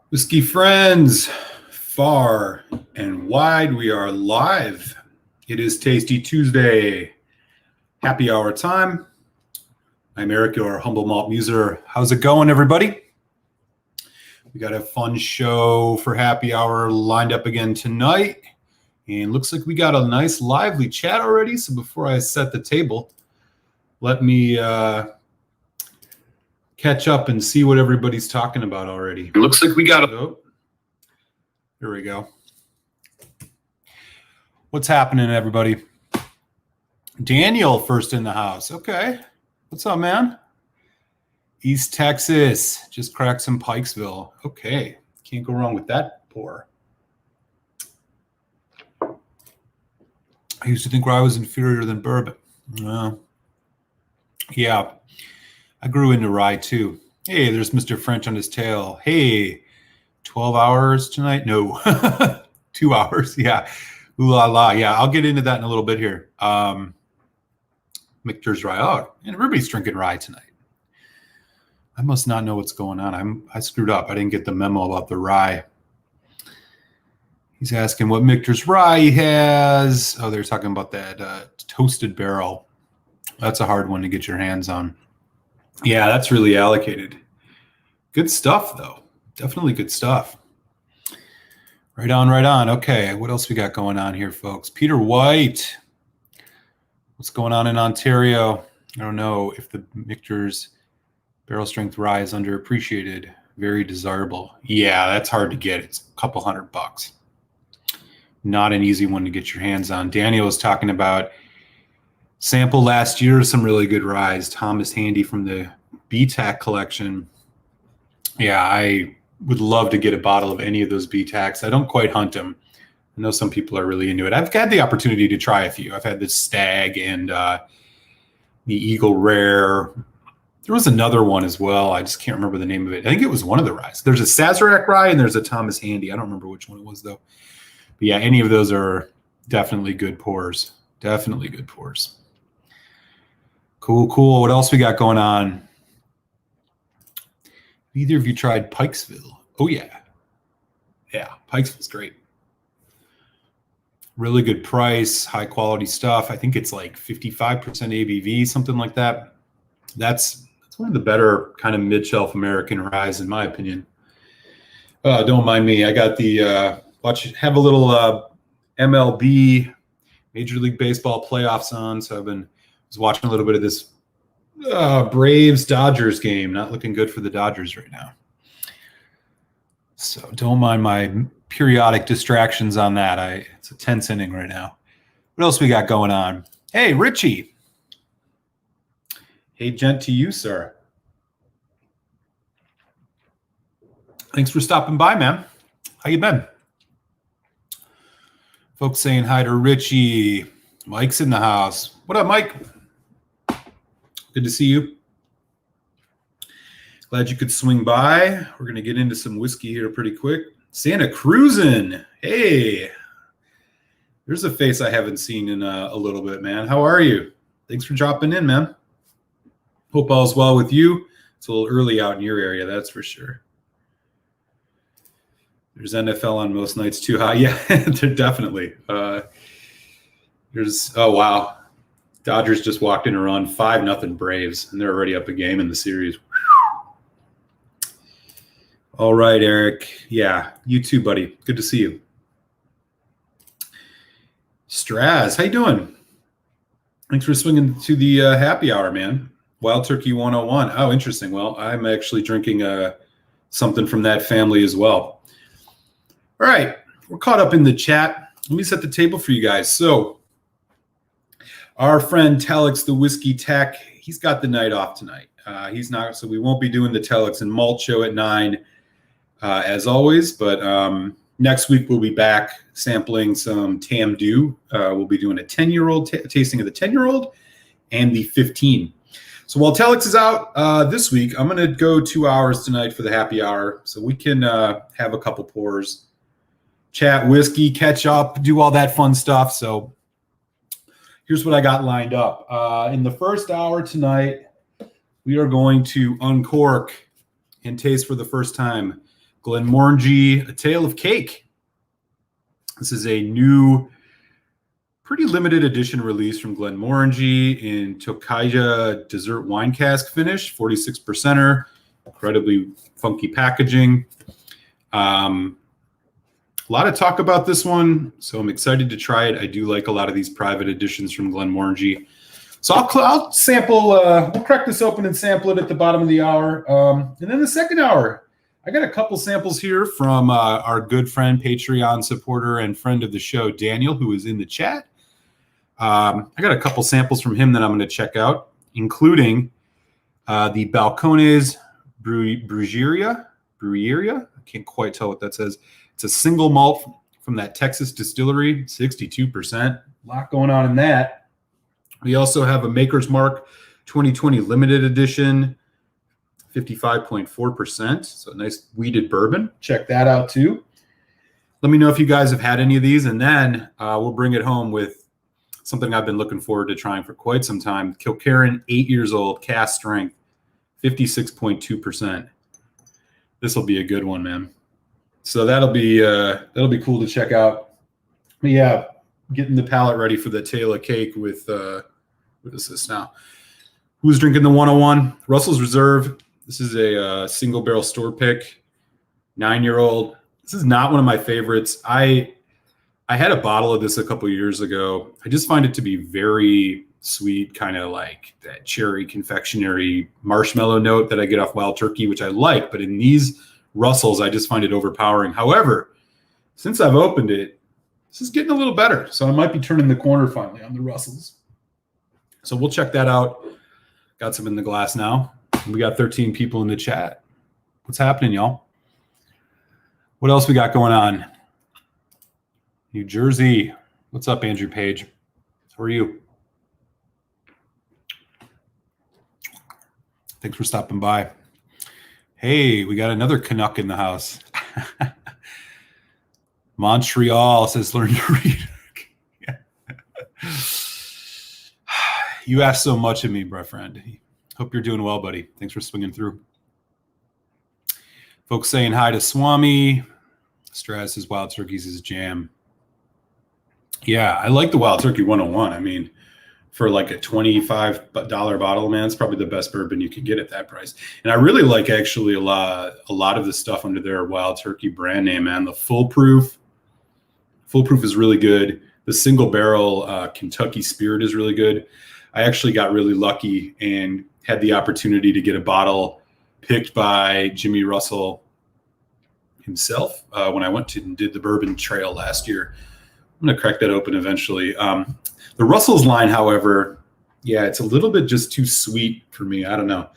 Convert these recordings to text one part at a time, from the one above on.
Whiskey friends, far and wide, we are live. It is Tasty Tuesday, happy hour time. I'm Eric, your humble malt muser. How's it going, everybody? We got a fun show for happy hour lined up again tonight. And looks like we got a nice lively chat already. So before I set the table, let me catch up and see what everybody's talking about already. It looks like we got Here we go. What's happening, everybody? Daniel first in the house. Okay. What's up, man? East Texas. Just cracked some Pikesville. Okay. Can't go wrong with that pour. I used to think rye was inferior than bourbon. Yeah. I grew into rye too. Hey, there's Mr. French on his tail. Hey, 12 hours tonight? No, 2 hours. Yeah. Ooh la la. Yeah, I'll get into that in a little bit here. Michter's rye. Oh, and everybody's drinking rye tonight. I must not know what's going on. I screwed up. I didn't get the memo about the rye. He's asking what Michter's rye he has. Oh, they're talking about that toasted barrel. That's a hard one to get your hands on. Yeah, that's really allocated. Good stuff, though. Definitely good stuff. Right on, right on. Okay, what else we got going on here, folks? Peter White. What's going on in Ontario? I don't know if the Michter's barrel strength rye is underappreciated. Very desirable. Yeah, that's hard to get. It's a couple $100. Not an easy one to get your hands on. Daniel was talking about sample last year, some really good ryes. Thomas Handy from the BTAC collection. Yeah, I would love to get a bottle of any of those BTACs. I don't quite hunt them. I know some people are really into it. I've had the opportunity to try a few. I've had the Stag and the Eagle Rare. There was another one as well. I just can't remember the name of it. I think it was one of the ryes. There's a Sazerac rye and there's a Thomas Handy. I don't remember which one it was, though. But yeah, any of those are definitely good pours. Definitely good pours. Cool, cool. What else we got going on? Either of you tried Pikesville? Oh, yeah. Yeah, Pikesville's great. Really good price, high quality stuff. I think it's like 55% ABV, something like that. That's one of the better kind of mid-shelf American ryes, in my opinion. Don't mind me. I got the have a little MLB, Major League Baseball playoffs on, so was watching a little bit of this Braves-Dodgers game. Not looking good for the Dodgers right now. So don't mind my periodic distractions on that. It's a tense inning right now. What else we got going on? Hey, Richie. Hey, gent to you, sir. Thanks for stopping by, man. How you been? Folks saying hi to Richie. Mike's in the house. What up, Mike? Good to see you. Glad you could swing by. We're going to get into some whiskey here pretty quick. Santa Cruzin. Hey. There's a face I haven't seen in a little bit, man. How are you? Thanks for dropping in, man. Hope all's well with you. It's a little early out in your area, that's for sure. There's NFL on most nights too. Yeah, they're definitely. Oh, wow. Dodgers just walked in a run, 5-0 Braves, and they're already up a game in the series. All right, Eric. Yeah, you too, buddy. Good to see you. Straz, how you doing? Thanks for swinging to the happy hour, man. Wild Turkey 101. Oh, interesting. Well, I'm actually drinking something from that family as well. All right, we're caught up in the chat. Let me set the table for you guys. So our friend Telex, the Whiskey Tech, he's got the night off tonight. He's not, so we won't be doing the Telex and Malt show at 9 as always. But next week we'll be back sampling some Tam Dew. We'll be doing a 10-year-old tasting of the 10-year-old and the 15. So while Telex is out this week, I'm going to go 2 hours tonight for the happy hour, so we can have a couple pours, chat whiskey, catch up, do all that fun stuff. So here's what I got lined up. In the first hour tonight, we are going to uncork and taste for the first time Glenmorangie, A Tale of Cake. This is a new, pretty limited edition release from Glenmorangie in Tokaja dessert wine cask finish, 46%er, incredibly funky packaging. A lot of talk about this one, so I'm excited to try it. I do like a lot of these private editions from Glenmorangie. So I'll sample, we'll crack this open and sample it at the bottom of the hour. And then the second hour, I got a couple samples here from our good friend, Patreon supporter, and friend of the show, Daniel, who is in the chat. I got a couple samples from him that I'm going to check out, including the Balcones Brujeria. I can't quite tell what that says. It's a single malt from that Texas distillery, 62%. A lot going on in that. We also have a Maker's Mark 2020 limited edition, 55.4%. So a nice wheated bourbon. Check that out too. Let me know if you guys have had any of these, and then we'll bring it home with something I've been looking forward to trying for quite some time. Kilkerran, 8 years old, cast strength, 56.2%. This will be a good one, man. So that'll be cool to check out. But yeah, getting the palate ready for the Tale of Cake with what is this now? Who's drinking the 101? Russell's Reserve. This is a single barrel store pick, 9-year-old. This is not one of my favorites. I had a bottle of this a couple years ago. I just find it to be very sweet, kind of like that cherry confectionery marshmallow note that I get off Wild Turkey, which I like. But in these Russells, I just find it overpowering. However, since I've opened it, this is getting a little better. So I might be turning the corner finally on the Russells. So we'll check that out. Got some in the glass now. We got 13 people in the chat. What's happening, y'all? What else we got going on? New Jersey. What's up, Andrew Page? How are you? Thanks for stopping by. Hey, we got another Canuck in the house. Montreal says learn to read. You asked so much of me, bro, friend. Hope you're doing well, buddy. Thanks for swinging through. Folks saying hi to Swami. Straz says Wild Turkey's his jam. Yeah, I like the Wild Turkey 101. I mean, for like a $25 bottle, man, it's probably the best bourbon you can get at that price. And I really like actually a lot of the stuff under their Wild Turkey brand name, man. The Foolproof is really good. The single barrel Kentucky Spirit is really good. I actually got really lucky and had the opportunity to get a bottle picked by Jimmy Russell himself when I went to and did the bourbon trail last year. I'm going to crack that open eventually. The Russell's line, however, yeah, it's a little bit just too sweet for me. I don't know.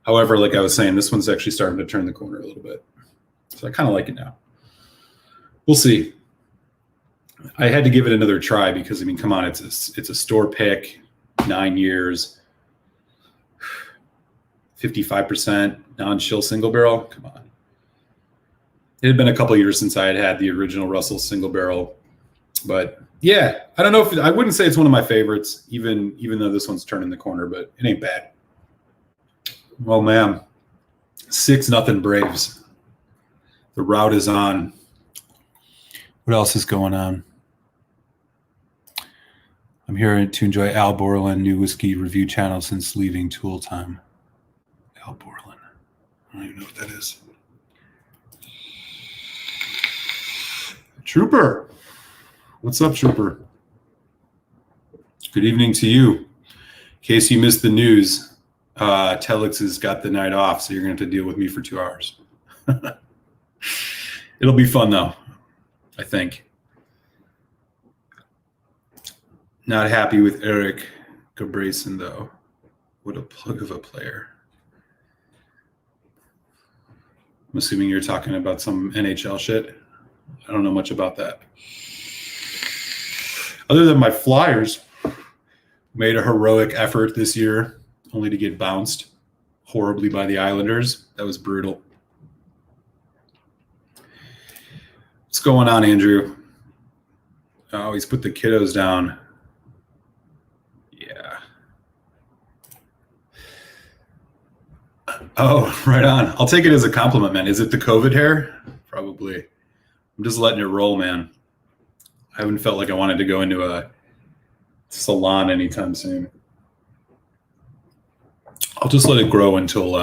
However, like I was saying, this one's actually starting to turn the corner a little bit. So I kind of like it now. We'll see. I had to give it another try because, I mean, come on, it's a store pick, 9 years, 55% non-chill single barrel. Come on. It had been a couple of years since I had the original Russell single barrel. But yeah, I don't know if I wouldn't say it's one of my favorites, even though this one's turning the corner, but it ain't bad. Well, man, 6-0 Braves. The route is on. What else is going on? I'm here to enjoy Al Borland, new whiskey review channel since leaving Tool Time. Al Borland. I don't even know what that is. Trooper. What's up, Trooper? Good evening to you. In case you missed the news, Telex has got the night off, so you're going to have to deal with me for 2 hours. It'll be fun, though, I think. Not happy with Eric Gabrayson, though. What a plug of a player. I'm assuming you're talking about some NHL shit. I don't know much about that. Other than my Flyers made a heroic effort this year, only to get bounced horribly by the Islanders. That was brutal. What's going on, Andrew? Oh, he's put the kiddos down. Yeah. Oh, right on. I'll take it as a compliment, man. Is it the COVID hair? Probably. I'm just letting it roll, man. I haven't felt like I wanted to go into a salon anytime soon. I'll just let it grow until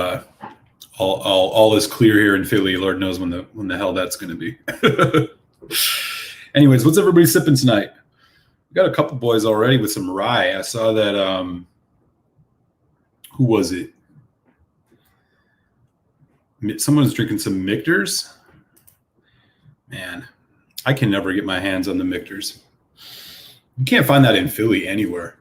all is clear here in Philly. Lord knows when the hell that's going to be. Anyways, what's everybody sipping tonight? We got a couple boys already with some rye. I saw that. Who was it? Someone was drinking some Michter's. Man, I can never get my hands on the Michter's. You can't find that in Philly anywhere.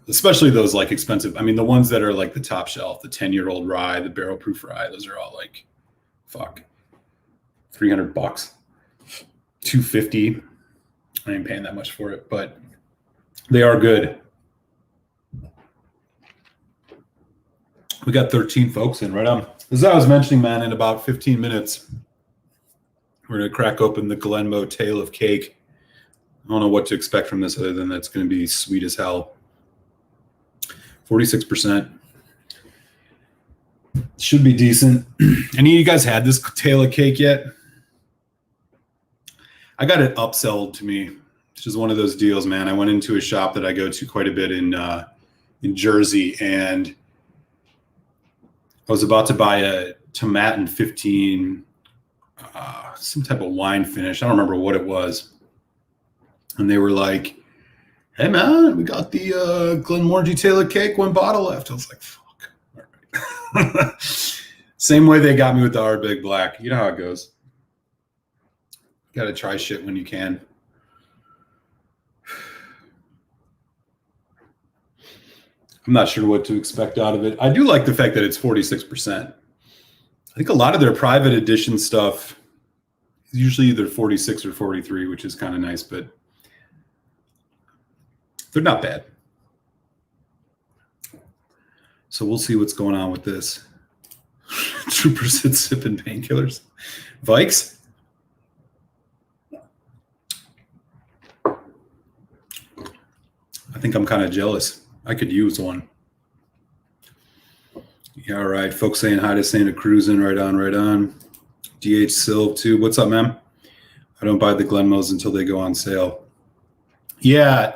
Especially those like expensive. I mean, the ones that are like the top shelf, the 10-year-old rye, the barrel proof rye, those are all like, fuck, $300, $250. I ain't paying that much for it, but they are good. We got 13 folks in, right on. As I was mentioning, man, in about 15 minutes, we're going to crack open the Glenmo Tale of Cake. I don't know what to expect from this other than that's going to be sweet as hell. 46%. Should be decent. Any of you guys had this Tale of Cake yet? I got it upsold to me. It's just one of those deals, man. I went into a shop that I go to quite a bit in Jersey, and I was about to buy a Tomatin 15, some type of wine finish. I don't remember what it was. And they were like, hey, man, we got the Glenmorangie Tale of Cake, one bottle left. I was like, fuck. All right. Same way they got me with the Ardbeg Black. You know how it goes. Got to try shit when you can. I'm not sure what to expect out of it. I do like the fact that it's 46%. I think a lot of their private edition stuff is usually either 46 or 43, which is kind of nice, but they're not bad. So we'll see what's going on with this. Troopers at sipping painkillers. Vikes? I think I'm kind of jealous. I could use one. Yeah, all right. Folks saying hi to Santa Cruzin. Right on, right on. DH Silv too. What's up, man? I don't buy the Glenmos until they go on sale. Yeah.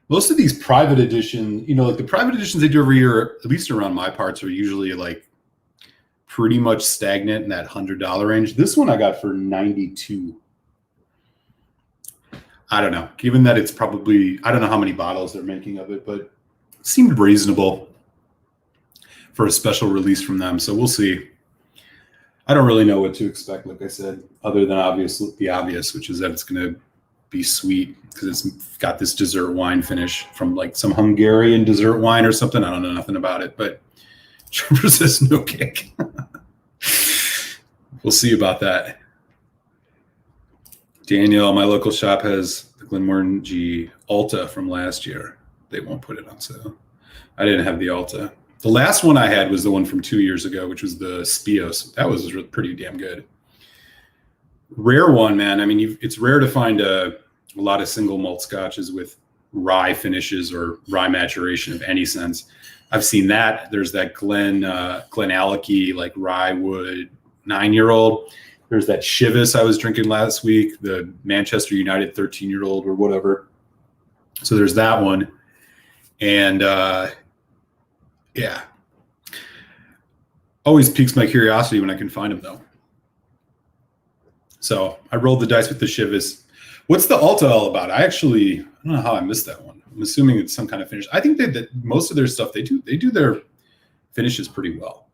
Most of these private edition, like the private editions they do every year, at least around my parts, are usually like pretty much stagnant in that $100 range. This one I got for $92. I don't know. Given that it's probably, I don't know how many bottles they're making of it, but it seemed reasonable for a special release from them. So we'll see. I don't really know what to expect, like I said, other than the obvious, which is that it's going to be sweet because it's got this dessert wine finish from like some Hungarian dessert wine or something. I don't know nothing about it, but Trevor says no kick. We'll see about that. Daniel, my local shop has the Glenmorangie Alta from last year. They won't put it on sale. I didn't have the Alta. The last one I had was the one from 2 years ago, which was the Spios. That was pretty damn good. Rare one, man. I mean, it's rare to find a lot of single malt scotches with rye finishes or rye maturation of any sense. I've seen that. There's that Glenallachie, like rye wood 9-year-old. There's that Chivas I was drinking last week, the Manchester United 13-year-old or whatever. So there's that one. And yeah. Always piques my curiosity when I can find them, though. So I rolled the dice with the Chivas. What's the Alta all about? I don't know how I missed that one. I'm assuming it's some kind of finish. I think that most of their stuff, they do their finishes pretty well.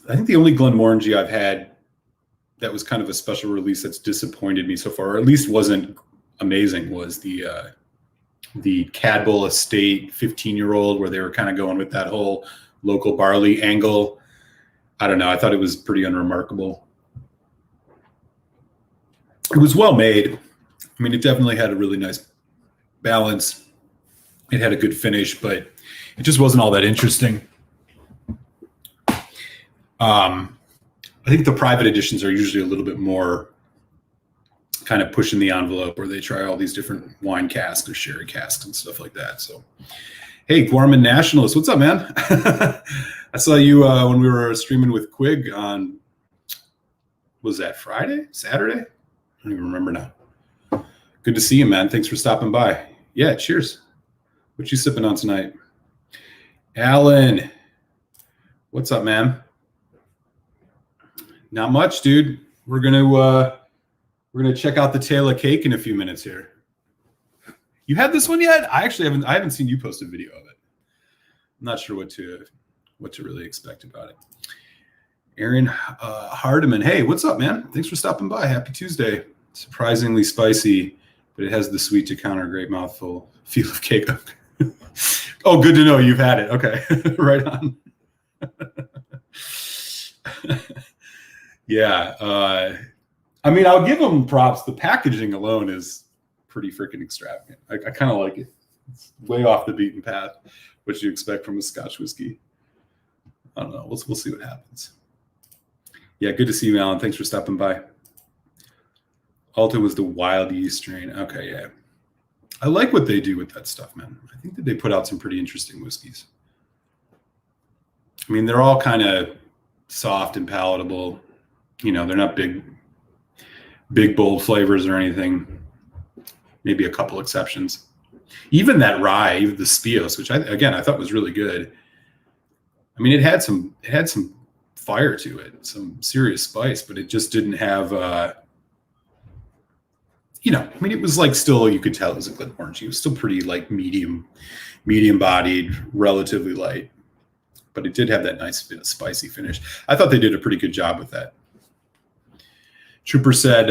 I think the only Glenmorangie I've had that was kind of a special release that's disappointed me so far, or at least wasn't amazing, was the Cadbull Estate 15-year-old, where they were kind of going with that whole local barley angle. I don't know. I thought it was pretty unremarkable. It was well made. I mean, it definitely had a really nice balance. It had a good finish, but it just wasn't all that interesting. I think the private editions are usually a little bit more kind of pushing the envelope, where they try all these different wine casks or sherry casks and stuff like that. So, hey, Gorman Nationalist, what's up, man? I saw you when we were streaming with Quig on, was that Friday? Saturday? I don't even remember now. Good to see you, man. Thanks for stopping by. Yeah, cheers. What you sipping on tonight? Alan, what's up, man? Not much, dude. We're gonna check out the tail of cake in a few minutes here. You had this one yet? I haven't seen you post a video of it. I'm not sure what to really expect about it. Aaron Hardiman, hey, what's up, man? Thanks for stopping by. Happy Tuesday. Surprisingly spicy, but it has the sweet to counter great mouthful feel of cake. Oh, good to know you've had it. Okay, right on. Yeah, I mean, I'll give them props. The packaging alone is pretty freaking extravagant. I kind of like it. It's way off the beaten path, what you expect from a Scotch whiskey. I don't know. We'll see what happens. Yeah, good to see you, Alan. Thanks for stopping by. Alta was the wild yeast strain. Okay, yeah. I like what they do with that stuff, man. I think that they put out some pretty interesting whiskeys. I mean, they're all kind of soft and palatable. You know, they're not big, bold flavors or anything. Maybe a couple exceptions. Even that rye, even the Spios, which I thought was really good. I mean, it had some fire to it, some serious spice, but it just didn't have, you know, I mean, it was like still, you could tell it was a Glenmorangie. It was still pretty like medium bodied, relatively light, but it did have that nice bit of spicy finish. I thought they did a pretty good job with that. Trooper said,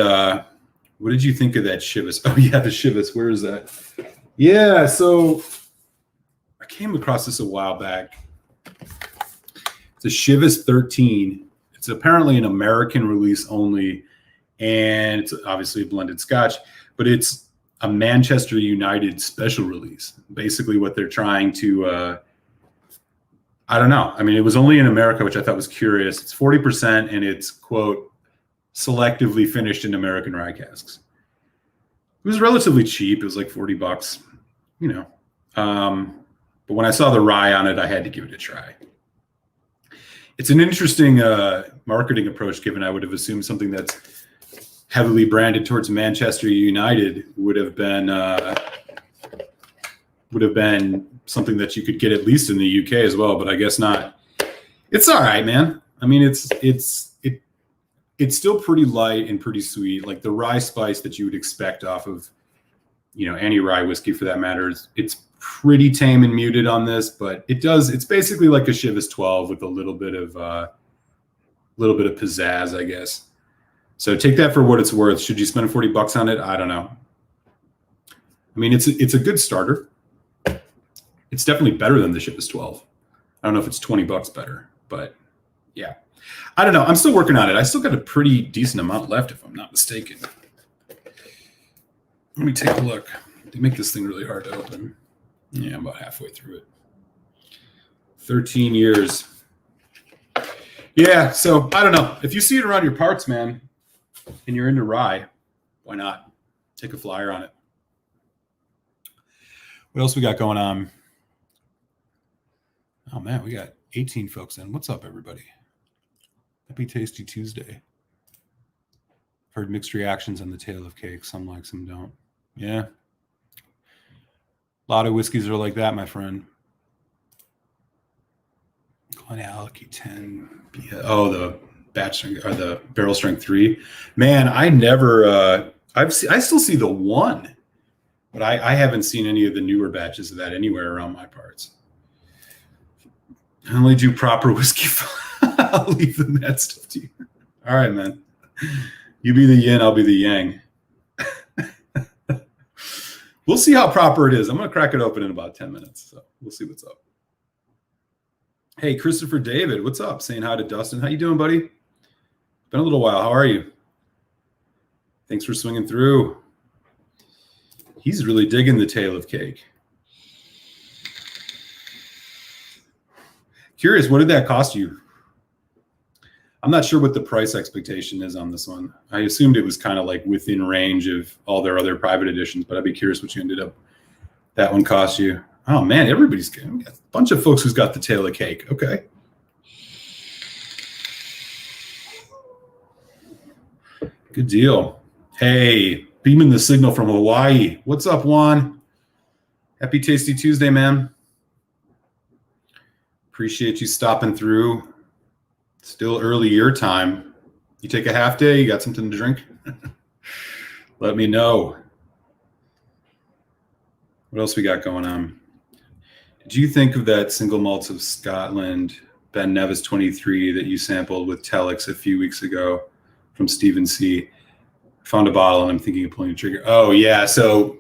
what did you think of that Chivas? Oh yeah, the Chivas, where is that? Yeah, so I came across this a while back. It's a Chivas 13. It's apparently an American release only, and it's obviously a blended Scotch, but it's a Manchester United special release. Basically what they're trying to, I don't know. I mean, it was only in America, which I thought was curious. It's 40% and it's, quote, selectively finished in American rye casks. It was relatively cheap. It was like $40, you know. But when I saw the rye on it, I had to give it a try. It's an interesting marketing approach, given I would have assumed something that's heavily branded towards Manchester United would have been something that you could get at least in the UK as well, but I guess not. It's all right, man. I mean, it's still pretty light and pretty sweet. Like the rye spice that you would expect off of, you know, any rye whiskey for that matter. It's pretty tame and muted on this, but it's basically like a Chivas 12 with a little bit of pizzazz, I guess. So take that for what it's worth. Should you spend $40 on it? I don't know. I mean, it's a good starter. It's definitely better than the Chivas 12. I don't know if it's $20 better, but yeah. I don't know. I'm still working on it. I still got a pretty decent amount left, if I'm not mistaken. Let me take a look. They make this thing really hard to open. Yeah, I'm about halfway through it. 13 years. Yeah, so I don't know. If you see it around your parts, man, and you're into rye, why not? Take a flyer on it. What else we got going on? Oh, man, we got 18 folks in. What's up, everybody? Happy Tasty Tuesday. Heard mixed reactions on the tail of cake. Some like, some don't. Yeah. A lot of whiskeys are like that, my friend. Glenmorangie 10. Oh, the batch strength or the barrel strength 3. Man, I never. I still see the 1, but I haven't seen any of the newer batches of that anywhere around my parts. I only do proper whiskey. I'll leave the mad stuff to you. All right, man. You be the yin, I'll be the yang. We'll see how proper it is. I'm going to crack it open in about 10 minutes. So we'll see what's up. Hey, Christopher David, what's up? Saying hi to Dustin. How you doing, buddy? Been a little while. How are you? Thanks for swinging through. He's really digging the tail of cake. Curious, what did that cost you? I'm not sure what the price expectation is on this one. I assumed it was kind of like within range of all their other private editions, but I'd be curious what you ended up. That one cost you. Oh man, everybody's got a bunch of folks who's got the tail of cake. Okay. Good deal. Hey, beaming the signal from Hawaii. What's up, Juan? Happy Tasty Tuesday, man. Appreciate you stopping through. Still early your time. You take a half day, you got something to drink? Let me know. What else we got going on? Did you think of that single malts of Scotland, Ben Nevis 23 that you sampled with Telex a few weeks ago from Stephen C? Found a bottle and I'm thinking of pulling the trigger. Oh yeah, so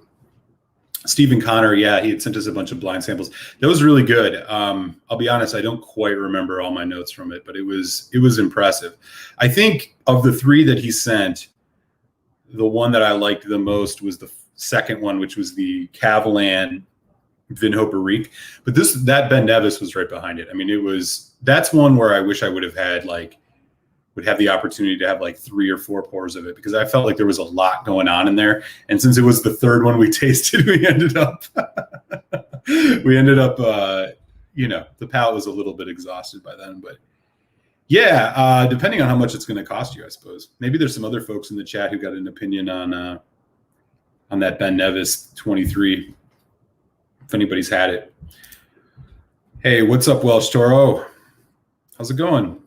Stephen Connor, yeah, he had sent us a bunch of blind samples. That was really good. I'll be honest, I don't quite remember all my notes from it, but it was impressive. I think of the three that he sent, the one that I liked the most was the second one, which was the Cavalan Vinho Barrique. But that Ben Nevis was right behind it. I mean, that's one where I wish I would have the opportunity to have like 3 or 4 pours of it, because I felt like there was a lot going on in there. And since it was the third one we tasted, we ended up, the palate was a little bit exhausted by then. But yeah, depending on how much it's going to cost you, I suppose. Maybe there's some other folks in the chat who got an opinion on that Ben Nevis 23, if anybody's had it. Hey, what's up, Welsh Toro? How's it going?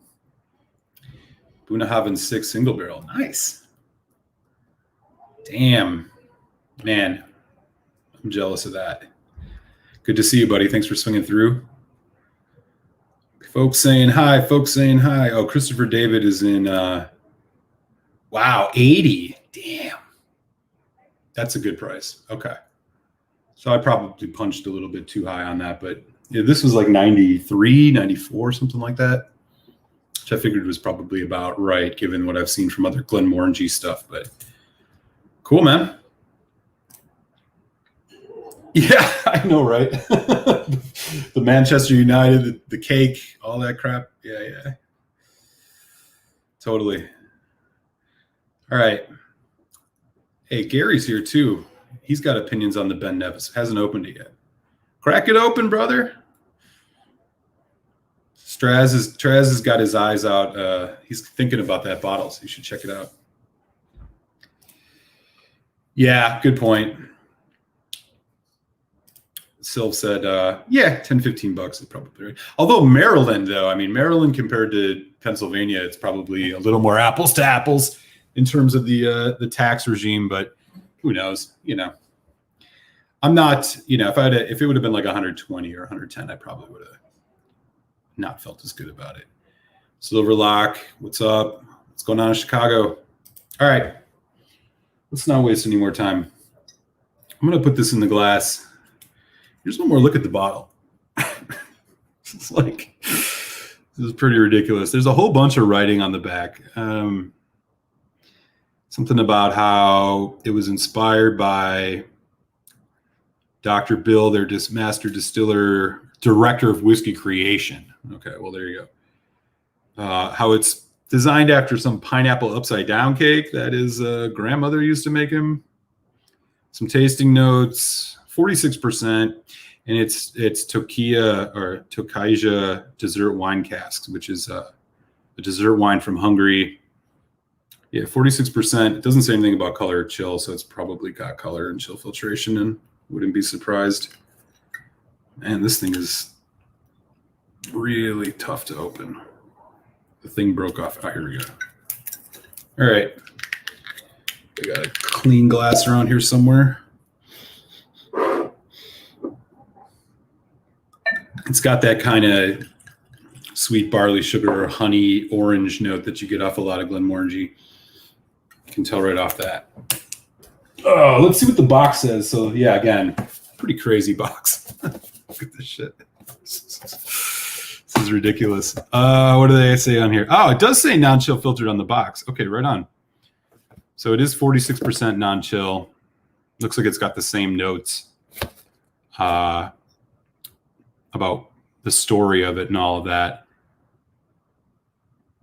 Bunnahabhain 6 single barrel. Nice. Damn. Man, I'm jealous of that. Good to see you, buddy. Thanks for swinging through. Folks saying hi. Oh, Christopher David is in, wow, 80. Damn. That's a good price. Okay. So I probably punched a little bit too high on that, but yeah, this was like 93, 94, something like that, which I figured was probably about right given what I've seen from other Glenmorangie stuff. But cool, man. Yeah, I know, right? The Manchester United, the cake, all that crap. Yeah. Totally. All right. Hey, Gary's here too. He's got opinions on the Ben Nevis. Hasn't opened it yet. Crack it open, brother. Straz has got his eyes out. He's thinking about that bottle, so you should check it out. Yeah, good point. Sylv said, yeah, 10, 15 bucks is probably right. Although Maryland, though, I mean, Maryland compared to Pennsylvania, it's probably a little more apples to apples in terms of the tax regime, but who knows? I'm not, if it would have been like 120 or 110, I probably would have not felt as good about it. Silverlock, what's up? What's going on in Chicago? All right, let's not waste any more time. I'm going to put this in the glass. Here's one more look at the bottle. This is pretty ridiculous. There's a whole bunch of writing on the back. Something about how it was inspired by Dr. Bill, their master distiller, director of whiskey creation. Okay, well, there you go. How it's designed after some pineapple upside down cake that his grandmother used to make him. Some tasting notes, 46%, and it's Tokia or Tokaja dessert wine casks, which is a dessert wine from Hungary. Yeah, 46%. It doesn't say anything about color or chill, so it's probably got color and chill filtration, and wouldn't be surprised. Man, this thing is really tough to open. The thing broke off. Oh, here we go. All right. We got a clean glass around here somewhere. It's got that kind of sweet barley sugar or honey orange note that you get off a lot of Glenmorangie. You can tell right off that. Oh, let's see what the box says. So yeah, again, pretty crazy box. Look at this shit. This is ridiculous. What do they say on here? Oh, it does say non-chill filtered on the box. Okay, right on. So it is 46% non-chill. Looks like it's got the same notes about the story of it and all of that.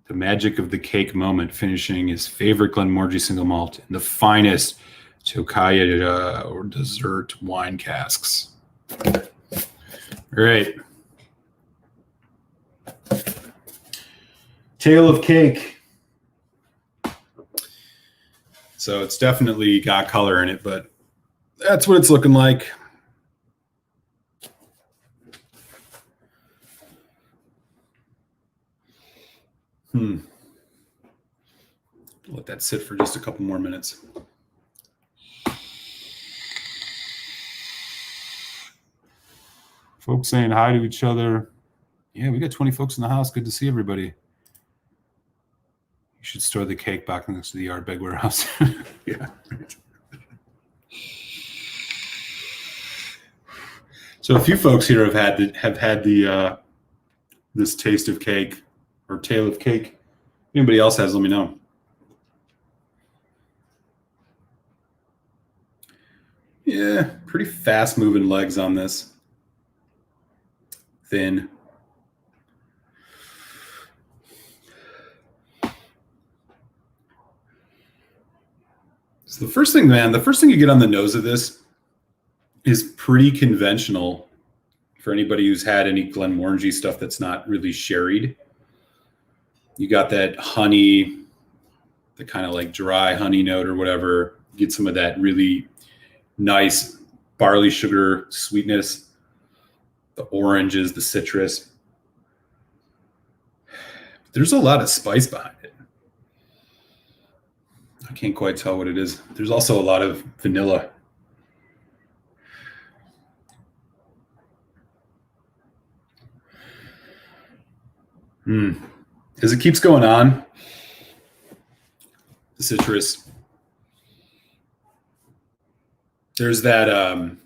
The magic of the cake moment, finishing his favorite Glenmorangie single malt in the finest Tokaja or dessert wine casks. All right. Tale of cake. So it's definitely got color in it, but that's what it's looking like. Let that sit for just a couple more minutes. Folks saying hi to each other. Yeah, we got 20 folks in the house. Good to see everybody. You should store the cake back next to the yard bag warehouse. Yeah. So a few folks here have had the this taste of cake or tale of cake. Anybody else has, let me know. Yeah, pretty fast moving legs on this. Thin. So the first thing you get on the nose of this is pretty conventional for anybody who's had any Glenmorangie stuff that's not really sherried. You got that honey, the kind of like dry honey note or whatever. Get some of that really nice barley sugar sweetness, the oranges, the citrus. There's a lot of spice behind it. I can't quite tell what it is. There's also a lot of vanilla. As it keeps going on, the citrus. There's that, have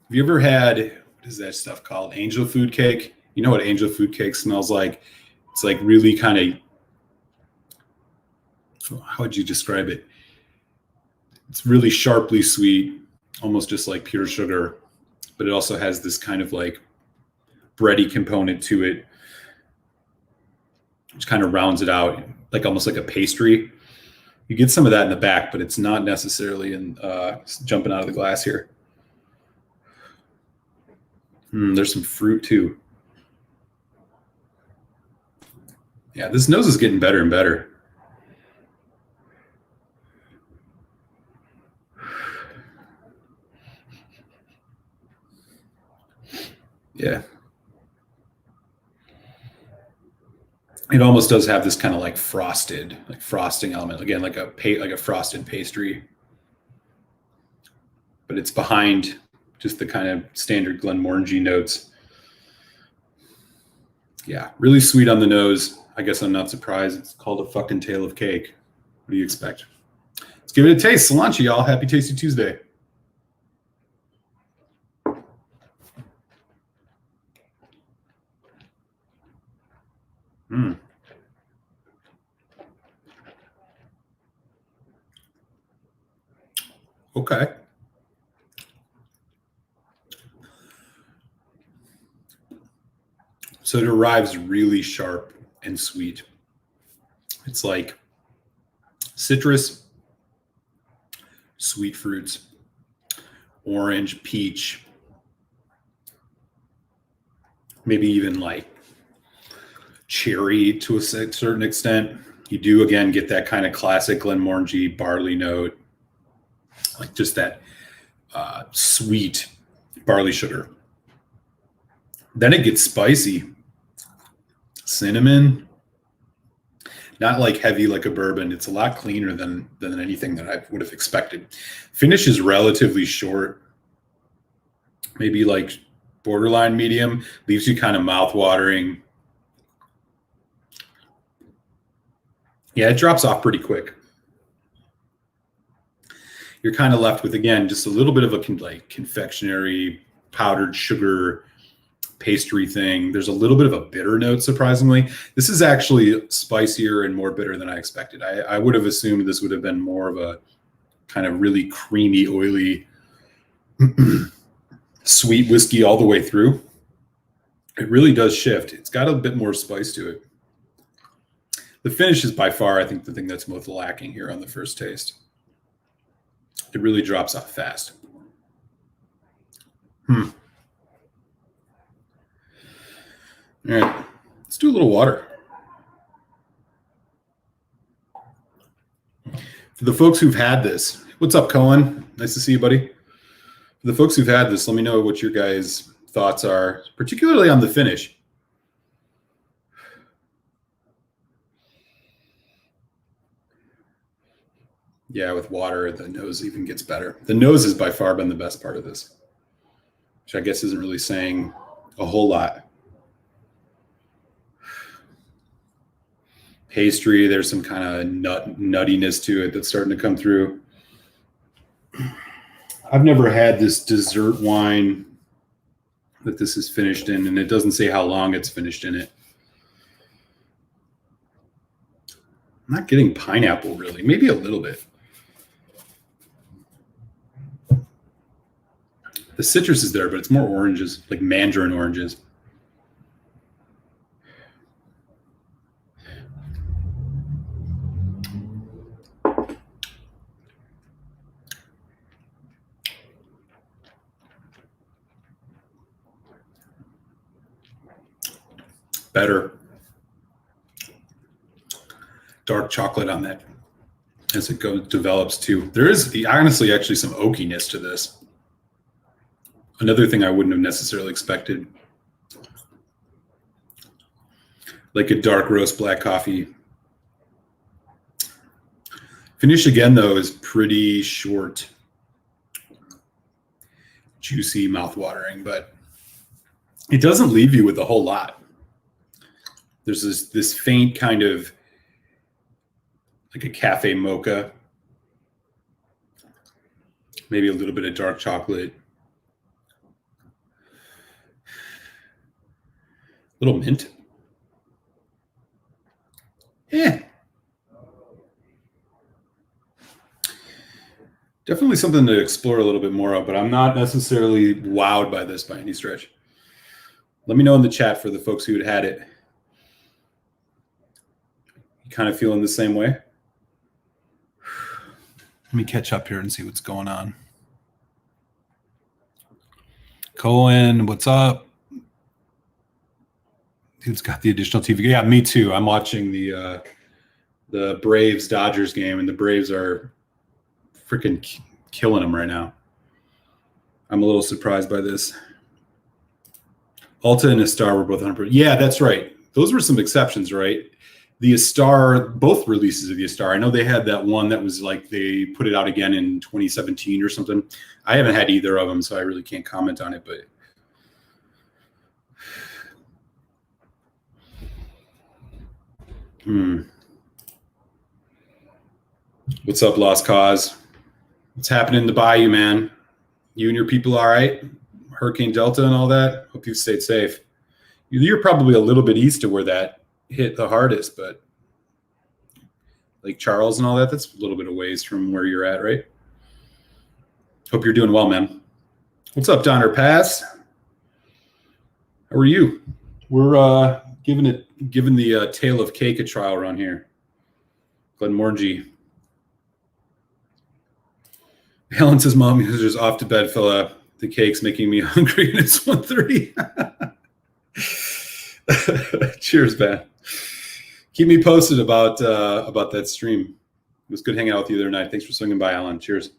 you ever had, what is that stuff called? Angel food cake? You know what angel food cake smells like? It's like really kind of, how would you describe it? It's really sharply sweet, almost just like pure sugar, but it also has this kind of like bready component to it, which kind of rounds it out, like almost like a pastry. You get some of that in the back, but it's not necessarily in jumping out of the glass here. There's some fruit too. Yeah, this nose is getting better and better. Yeah. It almost does have this kind of like frosting element. Again, like a frosted pastry. But it's behind just the kind of standard Glenmorangie notes. Yeah, really sweet on the nose. I guess I'm not surprised. It's called a fucking tale of cake. What do you expect? Let's give it a taste. Cilantro, y'all. Happy Tasty Tuesday. Okay. So it arrives really sharp and sweet. It's like citrus, sweet fruits, orange, peach, maybe even like cherry to a certain extent. You do, again, get that kind of classic Glenmorangie barley note, like just that sweet barley sugar. Then it gets spicy. Cinnamon, not like heavy like a bourbon. It's a lot cleaner than anything that I would have expected. Finish is relatively short, maybe like borderline medium, leaves you kind of mouth-watering. Yeah, it drops off pretty quick. You're kind of left with, again, just a little bit of a like confectionery, powdered sugar, pastry thing. There's a little bit of a bitter note, surprisingly. This is actually spicier and more bitter than I expected. I would have assumed this would have been more of a kind of really creamy, oily, sweet whiskey all the way through. It really does shift. It's got a bit more spice to it. The finish is by far, I think, the thing that's most lacking here on the first taste. It really drops off fast. All right, let's do a little water. For the folks who've had this, what's up, Cohen? Nice to see you, buddy. For the folks who've had this, let me know what your guys' thoughts are, particularly on the finish. Yeah, with water, the nose even gets better. The nose has by far been the best part of this, which I guess isn't really saying a whole lot. Pastry, there's some kind of nuttiness to it that's starting to come through. I've never had this dessert wine that this is finished in, and it doesn't say how long it's finished in it. I'm not getting pineapple, really. Maybe a little bit. The citrus is there, but it's more oranges, like mandarin oranges. Better. Dark chocolate on that as it develops too. There is honestly actually some oakiness to this. Another thing I wouldn't have necessarily expected. Like a dark roast black coffee. Finish again though is pretty short. Juicy, mouth-watering, but it doesn't leave you with a whole lot. There's this faint kind of like a cafe mocha, maybe a little bit of dark chocolate, little mint. Yeah. Definitely something to explore a little bit more of, but I'm not necessarily wowed by this by any stretch. Let me know in the chat for the folks who had it. You kind of feeling the same way? Let me catch up here and see what's going on. Cohen, what's up? Dude's got the additional TV. Yeah, me too. I'm watching the Braves Dodgers game, and the Braves are freaking killing them right now. I'm a little surprised by this. Alta and Astar were both 100%. Yeah, that's right. Those were some exceptions, right? The Astar, both releases of the Astar. I know they had that one that was like they put it out again in 2017 or something. I haven't had either of them, so I really can't comment on it. But what's up, Lost Cause? What's happening in the bayou, man? You and your people all right? Hurricane Delta and all that? Hope you've stayed safe. You're probably a little bit east of where that hit the hardest, but Lake Charles and all that, that's a little bit of ways from where you're at, right? Hope you're doing well, man. What's up, Donner Pass? How are you? We're giving the Tale of Cake a trial around here. Glenmorangie. Helen says, Mom, you're just off to bed, fella. The cake's making me hungry, and it's 1:30. Cheers, man. Keep me posted about that stream. It was good hanging out with you the other night. Thanks for swinging by, Alan. Cheers.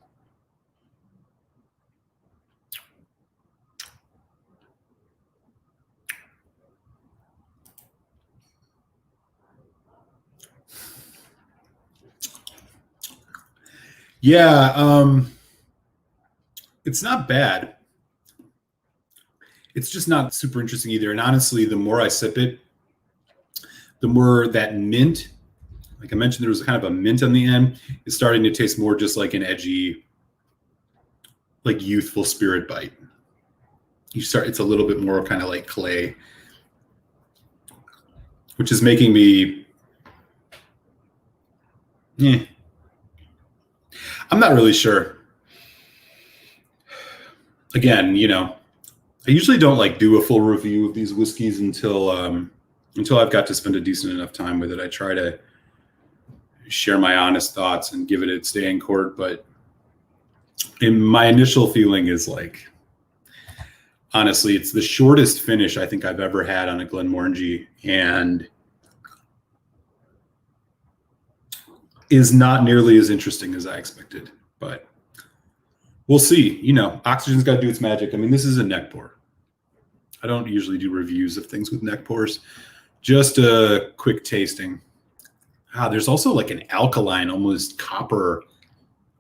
Yeah, it's not bad. It's just not super interesting either. And honestly, the more I sip it, the more that mint, like I mentioned, there was kind of a mint on the end, is starting to taste more just like an edgy, like youthful spirit bite. It's a little bit more kind of like clay, which is making me, I'm not really sure. Again, I usually don't like do a full review of these whiskeys until I've got to spend a decent enough time with it. I try to share my honest thoughts and give it its day in court. But my initial feeling is like, honestly, it's the shortest finish I think I've ever had on a Glenmorangie. And is not nearly as interesting as I expected, but we'll see. You know, oxygen's got to do its magic. I mean, this is a neck pour. I don't usually do reviews of things with neck pours. Just a quick tasting. There's also like an alkaline, almost copper,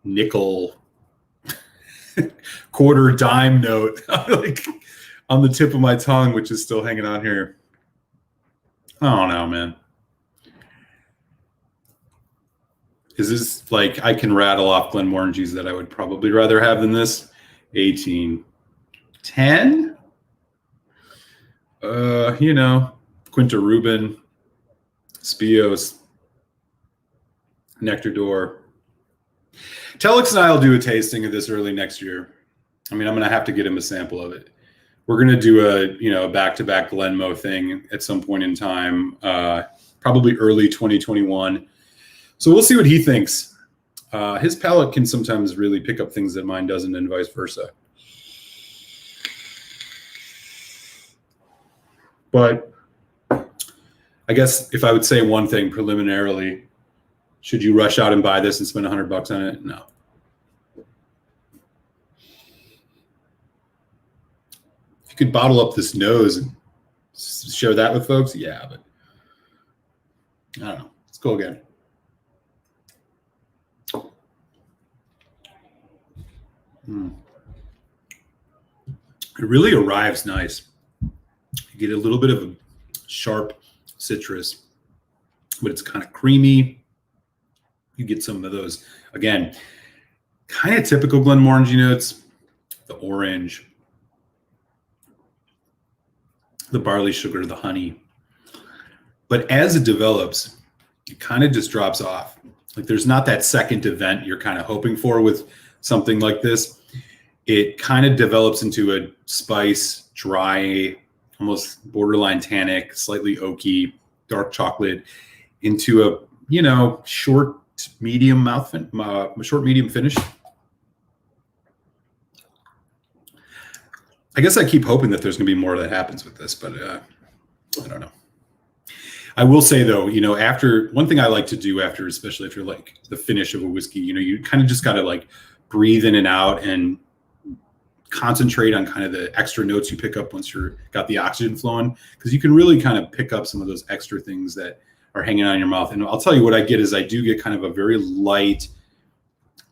nickel, quarter dime note like on the tip of my tongue, which is still hanging on here. I don't know, man. Is this like, I can rattle off Glenmorangies that I would probably rather have than this. 18. 10? You know, Quinta Rubin, Spios, Nectar d'Or. Telex and I will do a tasting of this early next year. I mean, I'm going to have to get him a sample of it. We're going to do a back-to-back Glenmo thing at some point in time, probably early 2021. So we'll see what he thinks. His palate can sometimes really pick up things that mine doesn't, and vice versa. But I guess if I would say one thing preliminarily, should you rush out and buy this and spend $100 on it? No. If you could bottle up this nose and share that with folks, yeah, but I don't know. Let's go again. It really arrives nice. You get a little bit of a sharp citrus, but it's kind of creamy. You get some of those, again, kind of typical Glenmorangie notes, the orange, the barley sugar, the honey. But as it develops, it kind of just drops off. Like there's not that second event you're kind of hoping for with something like this. It kind of develops into a spice, dry, almost borderline tannic, slightly oaky, dark chocolate, into a, you know, short medium finish. I guess I keep hoping that there's going to be more that happens with this, but I don't know. I will say though, you know, after one thing I like to do after, especially after like the finish of a whiskey, you know, you kind of just got to like breathe in and out and concentrate on kind of the extra notes you pick up once you're got the oxygen flowing, because you can really kind of pick up some of those extra things that are hanging on your mouth. And I'll tell you what I get is I do get kind of a very light,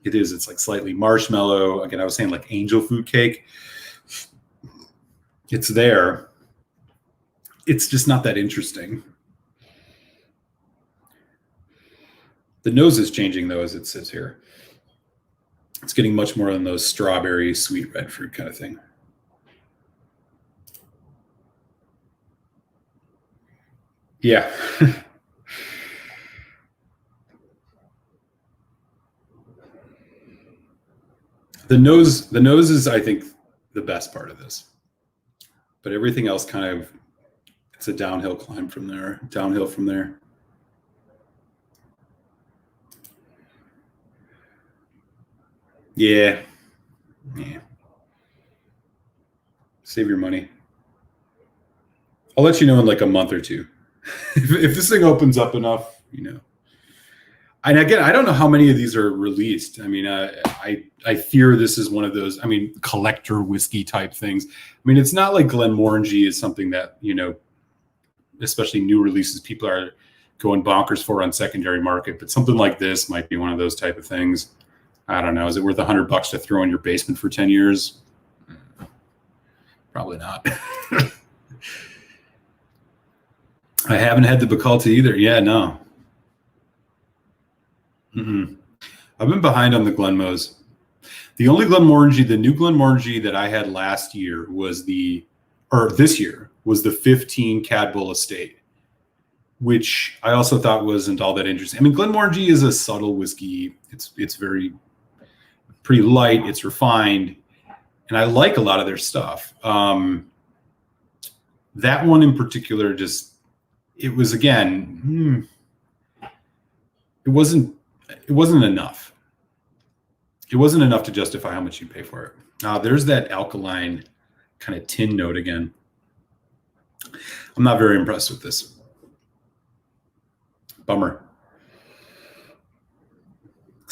it's like slightly marshmallow. Again, I was saying like angel food cake. It's there. It's just not that interesting. The nose is changing though, as it sits here. It's getting much more on those strawberry, sweet red fruit kind of thing. Yeah. The nose is, I think, the best part of this. But everything else kind of, it's a downhill climb from there, downhill from there. Yeah. Save your money. I'll let you know in like a month or two. if this thing opens up enough, you know. And again, I don't know how many of these are released. I mean, I fear this is one of those, I mean, collector whiskey type things. I mean, it's not like Glenmorangie is something that, you know, especially new releases, people are going bonkers for on secondary market. But something like this might be one of those type of things. I don't know. Is it worth $100 to throw in your basement for 10 years? Probably not. I haven't had the Bacalta either. Yeah, no. I've been behind on the Glenmos. The only Glenmorangie, the new Glenmorangie that I had last year was this year was the 15 Cadbull Estate, which I also thought wasn't all that interesting. I mean, Glenmorangie is a subtle whiskey. It's very pretty light. It's refined, and I like a lot of their stuff. That one in particular, it was again, it wasn't enough. It wasn't enough to justify how much you pay for it. There's that alkaline kind of tin note again. I'm not very impressed with this. Bummer.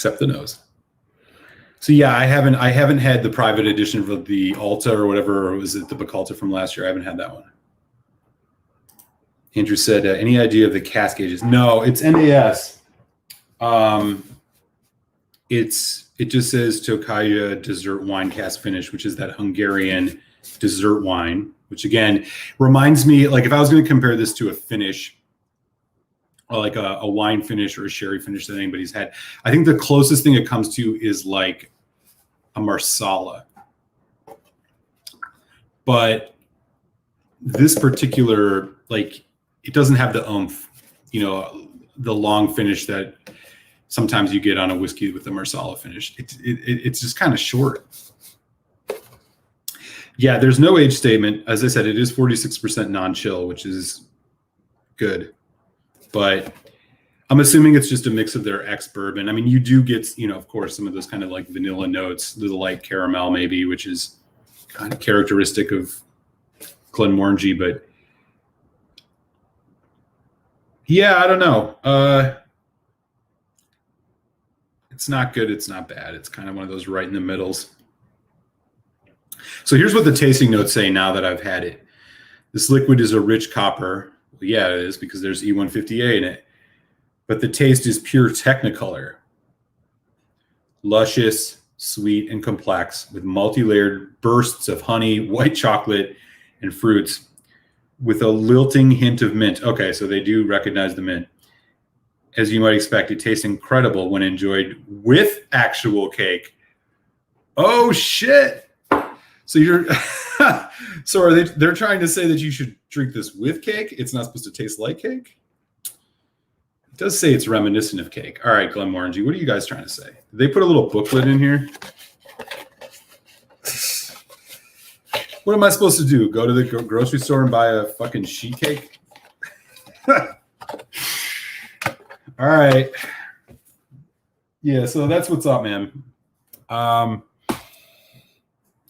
except the nose. So yeah, I haven't had the private edition of the Alta or whatever, or was it the Bacalta from last year? I haven't had that one. Andrew said, any idea of the cask ages? No, it's NAS. It just says Tokaja dessert wine cask finish, which is that Hungarian dessert wine, which again reminds me, like if I was going to compare this to a finish, or like a wine finish or a sherry finish that anybody's had, I think the closest thing it comes to is like a Marsala. But this particular, like, it doesn't have the oomph, the long finish that sometimes you get on a whiskey with the Marsala finish. It's just kind of short. Yeah, there's no age statement. As I said, it is 46% non-chill, which is good. But I'm assuming it's just a mix of their ex-bourbon. I mean, you do get, of course, some of those kind of like vanilla notes, the light caramel maybe, which is kind of characteristic of Glenmorangie. But yeah, I don't know. It's not good. It's not bad. It's kind of one of those right in the middles. So here's what the tasting notes say now that I've had it. This liquid is a rich copper. Well, yeah, it is because there's E150A in it. But the taste is pure Technicolor. Luscious, sweet, and complex with multi-layered bursts of honey, white chocolate, and fruits with a lilting hint of mint. Okay, so they do recognize the mint. As you might expect, it tastes incredible when enjoyed with actual cake. Oh, shit. So you're so are they're trying to say that you should drink this with cake? It's not supposed to taste like cake? It does say it's reminiscent of cake. All right, Glenmorangie, what are you guys trying to say? Did they put a little booklet in here? What am I supposed to do? Go to the grocery store and buy a fucking sheet cake? All right. Yeah, so that's what's up, man.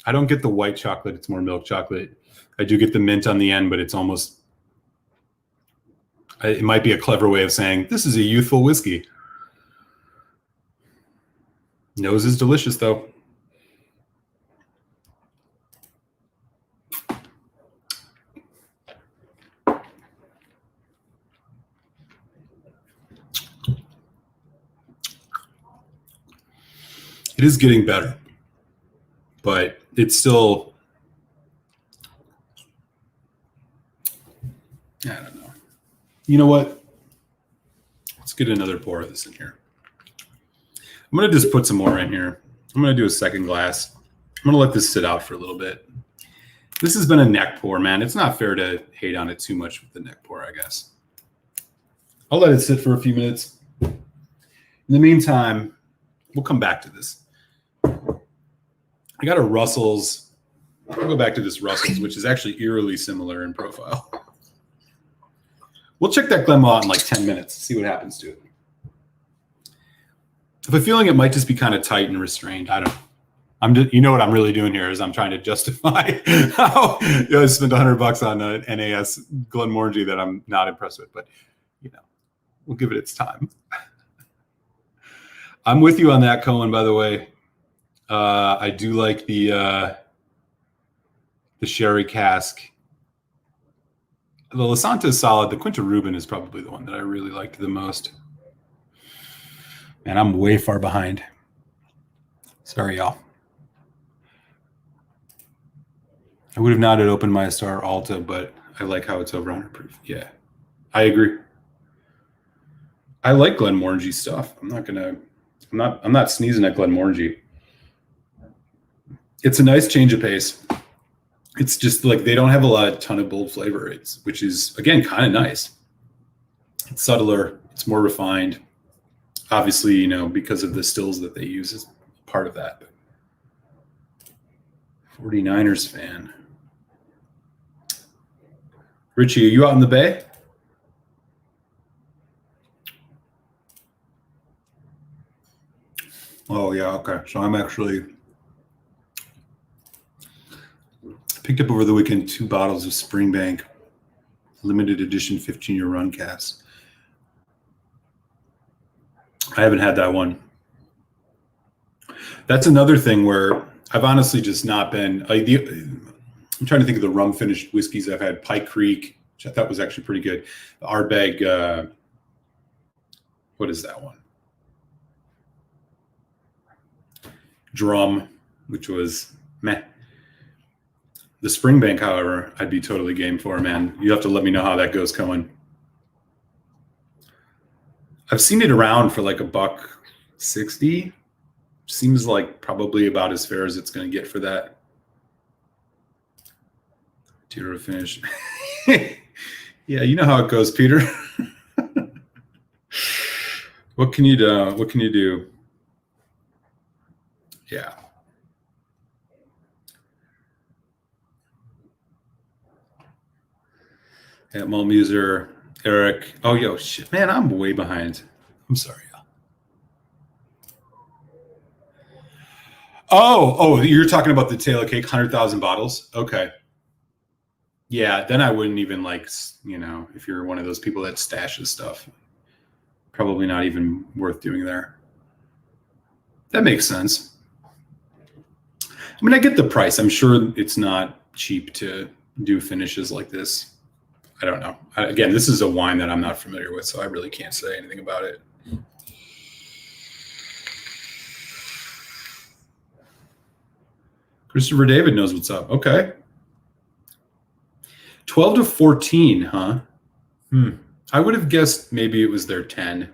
I don't get the white chocolate. It's more milk chocolate. I do get the mint on the end, but it's almost, it might be a clever way of saying this is a youthful whiskey. Nose is delicious, though. It is getting better, but it's still, I don't know. You know what? Let's get another pour of this in here. I'm going to just put some more in here. I'm going to do a second glass. I'm going to let this sit out for a little bit. This has been a neck pour, man. It's not fair to hate on it too much with the neck pour, I guess. I'll let it sit for a few minutes. In the meantime, we'll come back to this. I got a Russell's. I'll go back to this Russell's, which is actually eerily similar in profile. We'll check that Glenmorangie in like 10 minutes, see what happens to it. I have a feeling it might just be kind of tight and restrained. I don't know. You know what I'm really doing here is I'm trying to justify how I spent $100 on an NAS Glenmorangie that I'm not impressed with, but we'll give it its time. I'm with you on that, Cohen, by the way. I do like the sherry cask. The Lasanta is solid. The Quinta Rubin is probably the one that I really liked the most. And I'm way far behind. Sorry, y'all. I would have not had opened my Star Alta, but I like how it's over 100 proof. Yeah, I agree. I like Glenmorangie stuff. I'm not sneezing at Glenmorangie. It's a nice change of pace. It's just like they don't have a ton of bold flavor rates, which is, again, kind of nice. It's subtler. It's more refined. Obviously, because of the stills that they use as part of that. 49ers fan. Richie, are you out in the Bay? Oh, yeah, okay. So I'm actually picked up over the weekend 2 bottles of Springbank limited edition 15-year run casks. I haven't had that one. That's another thing where I've honestly just not been. I'm trying to think of the rum finished whiskeys I've had. Pike Creek, which I thought was actually pretty good. The Ardbeg, what is that one? Drum, which was meh. The Springbank, however, I'd be totally game for, man. You have to let me know how that goes going. I've seen it around for like $1.60. Seems like probably about as fair as it's going to get for that. Tear finish. Yeah, you know how it goes, Peter. What can you do? What can you do? Yeah. At Malmuser, Eric. Oh, yo, shit, man, I'm way behind. I'm sorry. Oh, you're talking about the Tail of Cake, 100,000 bottles? Okay. Yeah, then I wouldn't even if you're one of those people that stashes stuff, probably not even worth doing there. That makes sense. I mean, I get the price. I'm sure it's not cheap to do finishes like this. I don't know. Again, this is a wine that I'm not familiar with, so I really can't say anything about it. Christopher David knows what's up. Okay. 12 to 14, huh? I would have guessed maybe it was their 10.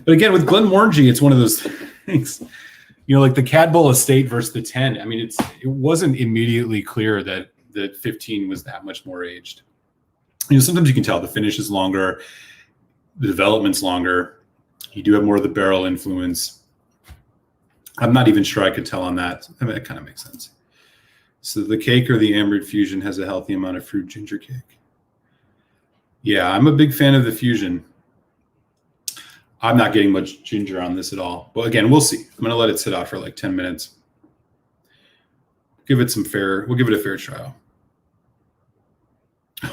But again, with Glenmorangie, it's one of those things, like the Cadbull Estate versus the 10. I mean, it wasn't immediately clear that 15 was that much more aged. Sometimes you can tell the finish is longer, the development's longer. You do have more of the barrel influence. I'm not even sure I could tell on that. I mean, that kind of makes sense. So the cake or the Ambered Fusion has a healthy amount of fruit ginger cake. Yeah, I'm a big fan of the Fusion. I'm not getting much ginger on this at all. Well, again, we'll see. I'm going to let it sit out for like 10 minutes. We'll give it a fair trial.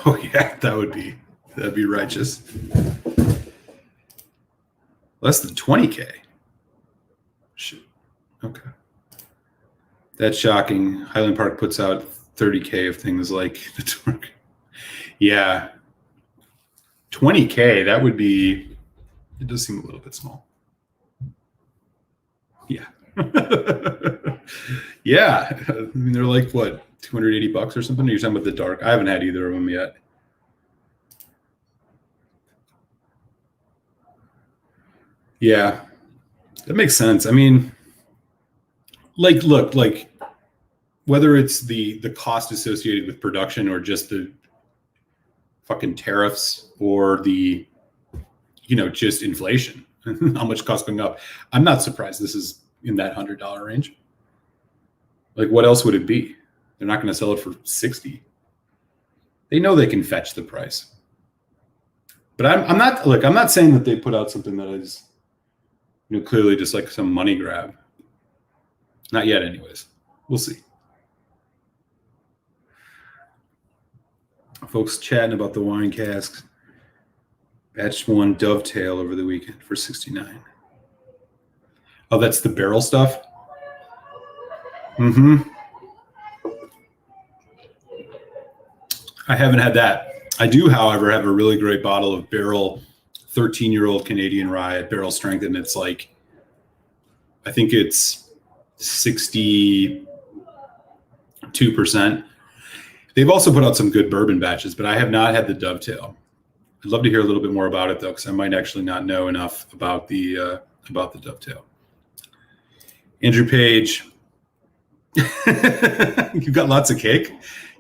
Oh yeah, that'd be righteous. Less than 20K. Shit. Okay. That's shocking. Highland Park puts out 30K of things like the Torque. Yeah. 20K, that would be, it does seem a little bit small. Yeah. Yeah. I mean, they're like, what, $280 or something? You're talking about the dark. I haven't had either of them yet. Yeah. That makes sense. I mean, look, whether it's the cost associated with production or just the fucking tariffs or the, just inflation, how much costs going up. I'm not surprised this is in that $100 range. Like, what else would it be? They're not going to sell it for 60. They know they can fetch the price. But I'm not saying that they put out something that is, clearly just like some money grab. Not yet, anyways. We'll see. Folks chatting about the wine casks. Batch 1 Dovetail over the weekend for $69. Oh, that's the barrel stuff? Mm-hmm. I haven't had that. I do, however, have a really great bottle of barrel 13-year-old Canadian rye at barrel strength, and it's like, I think it's 62%. They've also put out some good bourbon batches, but I have not had the Dovetail. I'd love to hear a little bit more about it, though, because I might actually not know enough about the Dovetail. Andrew Page, you've got lots of cake.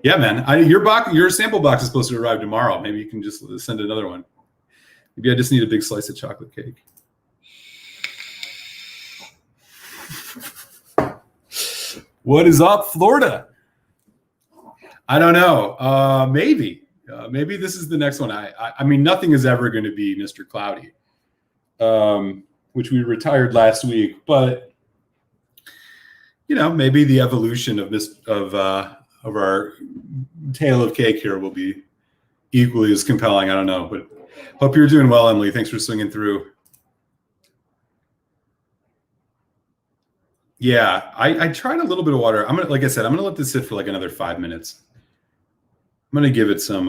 Yeah, man. Your sample box is supposed to arrive tomorrow. Maybe you can just send another one. Maybe I just need a big slice of chocolate cake. What is up, Florida? I don't know. Maybe this is the next one. I mean, nothing is ever going to be Mr. Cloudy, which we retired last week. But maybe the evolution of our tale of cake here will be equally as compelling. I don't know, but hope you're doing well, Emily. Thanks for swinging through. Yeah, I tried a little bit of water. I'm gonna, like I said, I'm gonna let this sit for like another 5 minutes. I'm gonna give it some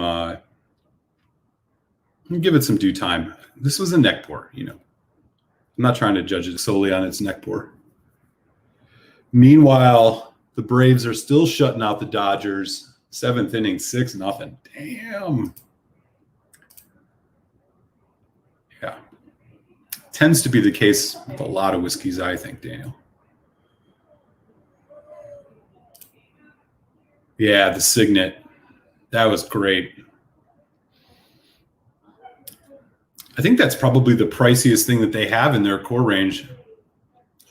due time. This was a neck pour, you know. I'm not trying to judge it solely on its neck pour. Meanwhile, the Braves are still shutting out the Dodgers. 7th inning, 6-0. Damn. Yeah. Tends to be the case with a lot of whiskeys, I think, Daniel. Yeah, the Signet. That was great. I think that's probably the priciest thing that they have in their core range.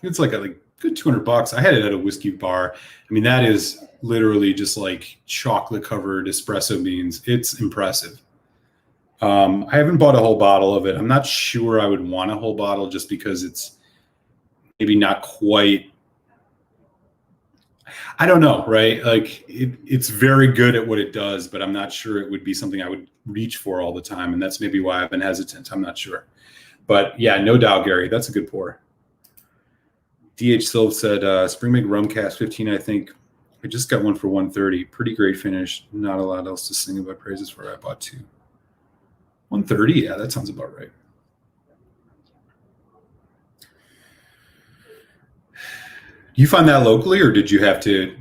It's like a good $200. I had it at a whiskey bar. I mean, that is literally just like chocolate covered espresso beans. It's impressive. I haven't bought a whole bottle of it. I'm not sure I would want a whole bottle just because it's maybe not quite, I don't know, right? Like it's very good at what it does, but I'm not sure it would be something I would reach for all the time. And that's maybe why I've been hesitant. I'm not sure. But yeah, no doubt, Gary, that's a good pour. DH Silv said, Spring Make Rum Cask 15, I think. I just got one for 130. Pretty great finish. Not a lot else to sing about praises for. I bought 2. 130, yeah, that sounds about right. You find that locally, or did you have to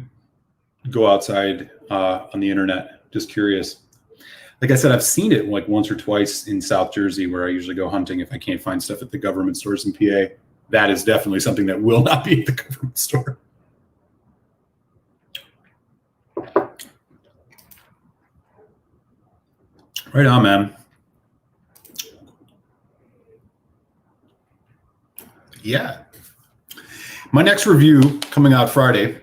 go outside on the internet? Just curious. Like I said, I've seen it like once or twice in South Jersey, where I usually go hunting if I can't find stuff at the government stores in PA. That is definitely something that will not be at the government store. Right on, man. Yeah. My next review coming out Friday,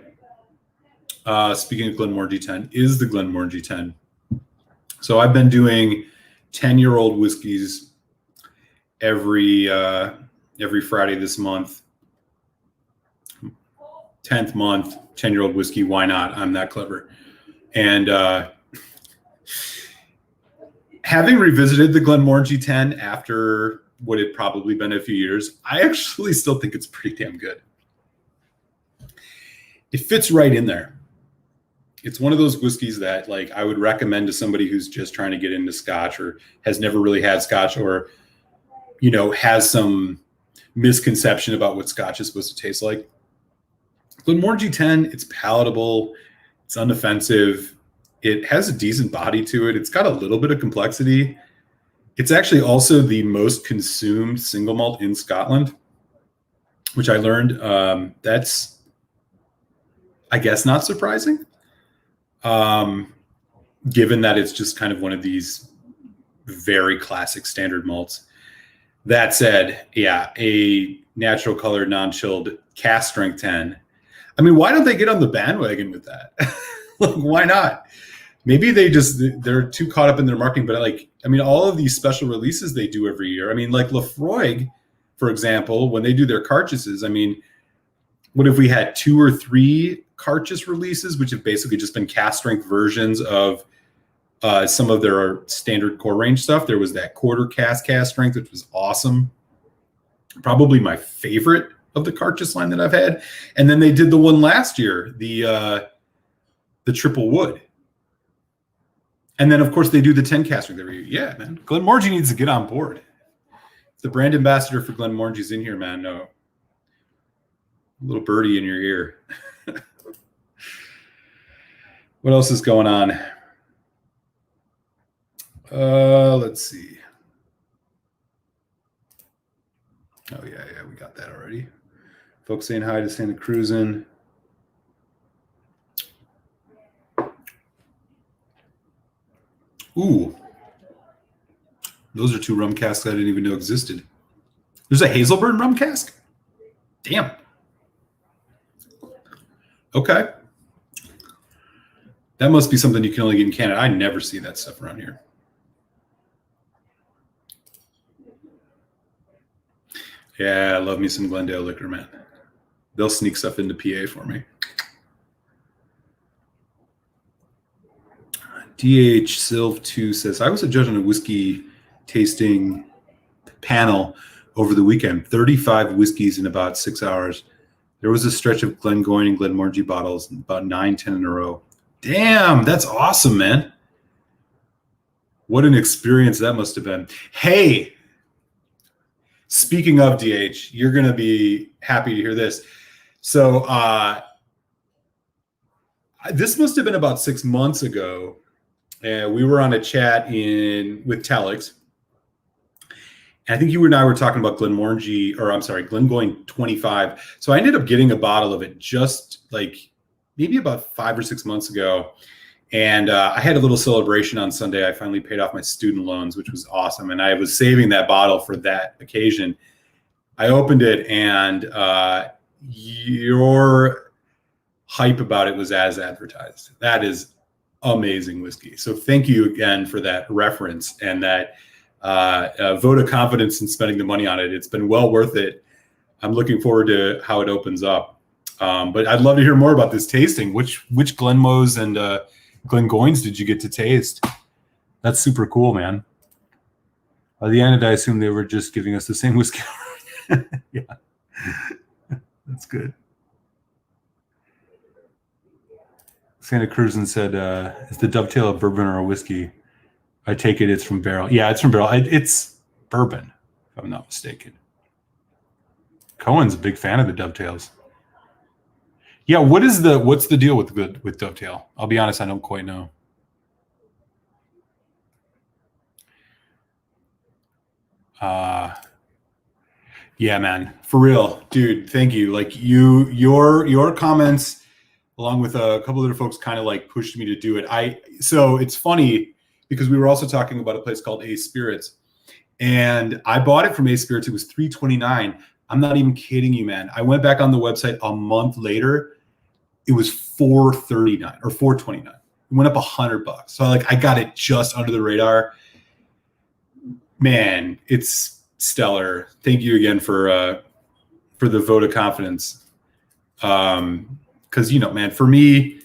speaking of Glenmorangie 10, is the Glenmorangie 10. So I've been doing 10-year-old whiskeys every Friday this month. 10th month, 10-year-old whiskey. Why not? I'm that clever. And having revisited the Glenmorangie 10 after what had probably been a few years, I actually still think it's pretty damn good. It fits right in there. It's one of those whiskeys that like I would recommend to somebody who's just trying to get into Scotch or has never really had Scotch or, you know, has some misconception about what Scotch is supposed to taste like. Glenmorangie 10, it's palatable. It's unoffensive. It has a decent body to it. It's got a little bit of complexity. It's actually also the most consumed single malt in Scotland, which I learned. That's, I guess, not surprising, given that it's just kind of one of these very classic standard malts. That said, yeah, a natural color, non-chilled cask strength 10. I mean, why don't they get on the bandwagon with that? Like, why not? Maybe they're too caught up in their marketing, but like, I mean, all of these special releases they do every year. I mean, like Lefroy, for example, when they do their cartridges, I mean, what if we had 2 or 3 cartridge releases, which have basically just been cask strength versions of some of their standard core range stuff? There was that quarter cask strength, which was awesome. Probably my favorite of the cartridge line that I've had. And then they did the one last year, the triple wood. And then, of course, they do the 10 cask strength every year. Yeah, man. Glenmorangie needs to get on board. The brand ambassador for Glenmorangie's in here, man. No. Little birdie in your ear. What else is going on? Let's see. Oh, yeah, we got that already. Folks saying hi to Santa Cruzin. Ooh. Those are 2 rum casks I didn't even know existed. There's a Hazelburn rum cask? Damn. Okay. That must be something you can only get in Canada. I never see that stuff around here. Yeah, I love me some Glendale liquor, man. They'll sneak stuff into PA for me. DH Silv 2 says, I was a judge on a whiskey tasting panel over the weekend. 35 whiskeys in about 6 hours. There was a stretch of Glengoyne and Glenmorangie bottles, about 9-10 in a row. Damn, that's awesome, man. What an experience that must have been. Hey, speaking of DH, you're going to be happy to hear this. So this must have been about 6 months ago. We were on a chat with Telex. And I think you and I were talking about Glengoyne 25. So I ended up getting a bottle of it just like maybe about 5 or 6 months ago. And I had a little celebration on Sunday. I finally paid off my student loans, which was awesome. And I was saving that bottle for that occasion. I opened it, and your hype about it was as advertised. That is amazing whiskey. So thank you again for that reference and that vote of confidence in spending the money on it. It's been well worth it. I'm looking forward to how it opens up. But I'd love to hear more about this tasting. Which Glenmoes and Glengoynes did you get to taste? That's super cool, man. By the end, I assume they were just giving us the same whiskey. Yeah, that's good. Santa Cruz said, is the Dovetail a bourbon or a whiskey? I take it it's from barrel. Yeah, it's from barrel. It's bourbon, if I'm not mistaken. Cohen's a big fan of the Dovetails. Yeah, what's the deal with Dovetail? I'll be honest, I don't quite know. Yeah, man, for real, dude. Thank you. Like your comments, along with a couple other folks, kind of like pushed me to do it. So it's funny because we were also talking about a place called Ace Spirits, and I bought it from Ace Spirits. It was $3.29. I'm not even kidding you, man. I went back on the website a month later. It was $4.39 or $4.29. It went up $100. So I got it just under the radar. Man, it's stellar. Thank you again for the vote of confidence. Because man, for me,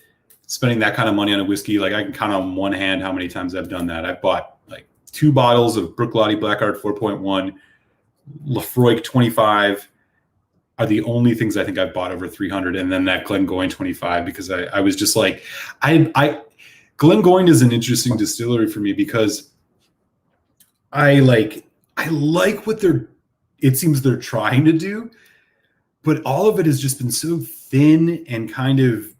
spending that kind of money on a whiskey, like I can count on one hand how many times I've done that. I bought like 2 bottles of Bruichladdich Blackheart 4.1, Lafroig 25. Are the only things I think I've bought over 300, and then that Glengoyne 25, because I was just like, Glengoyne is an interesting distillery for me because I like what it seems they're trying to do, but all of it has just been so thin and kind of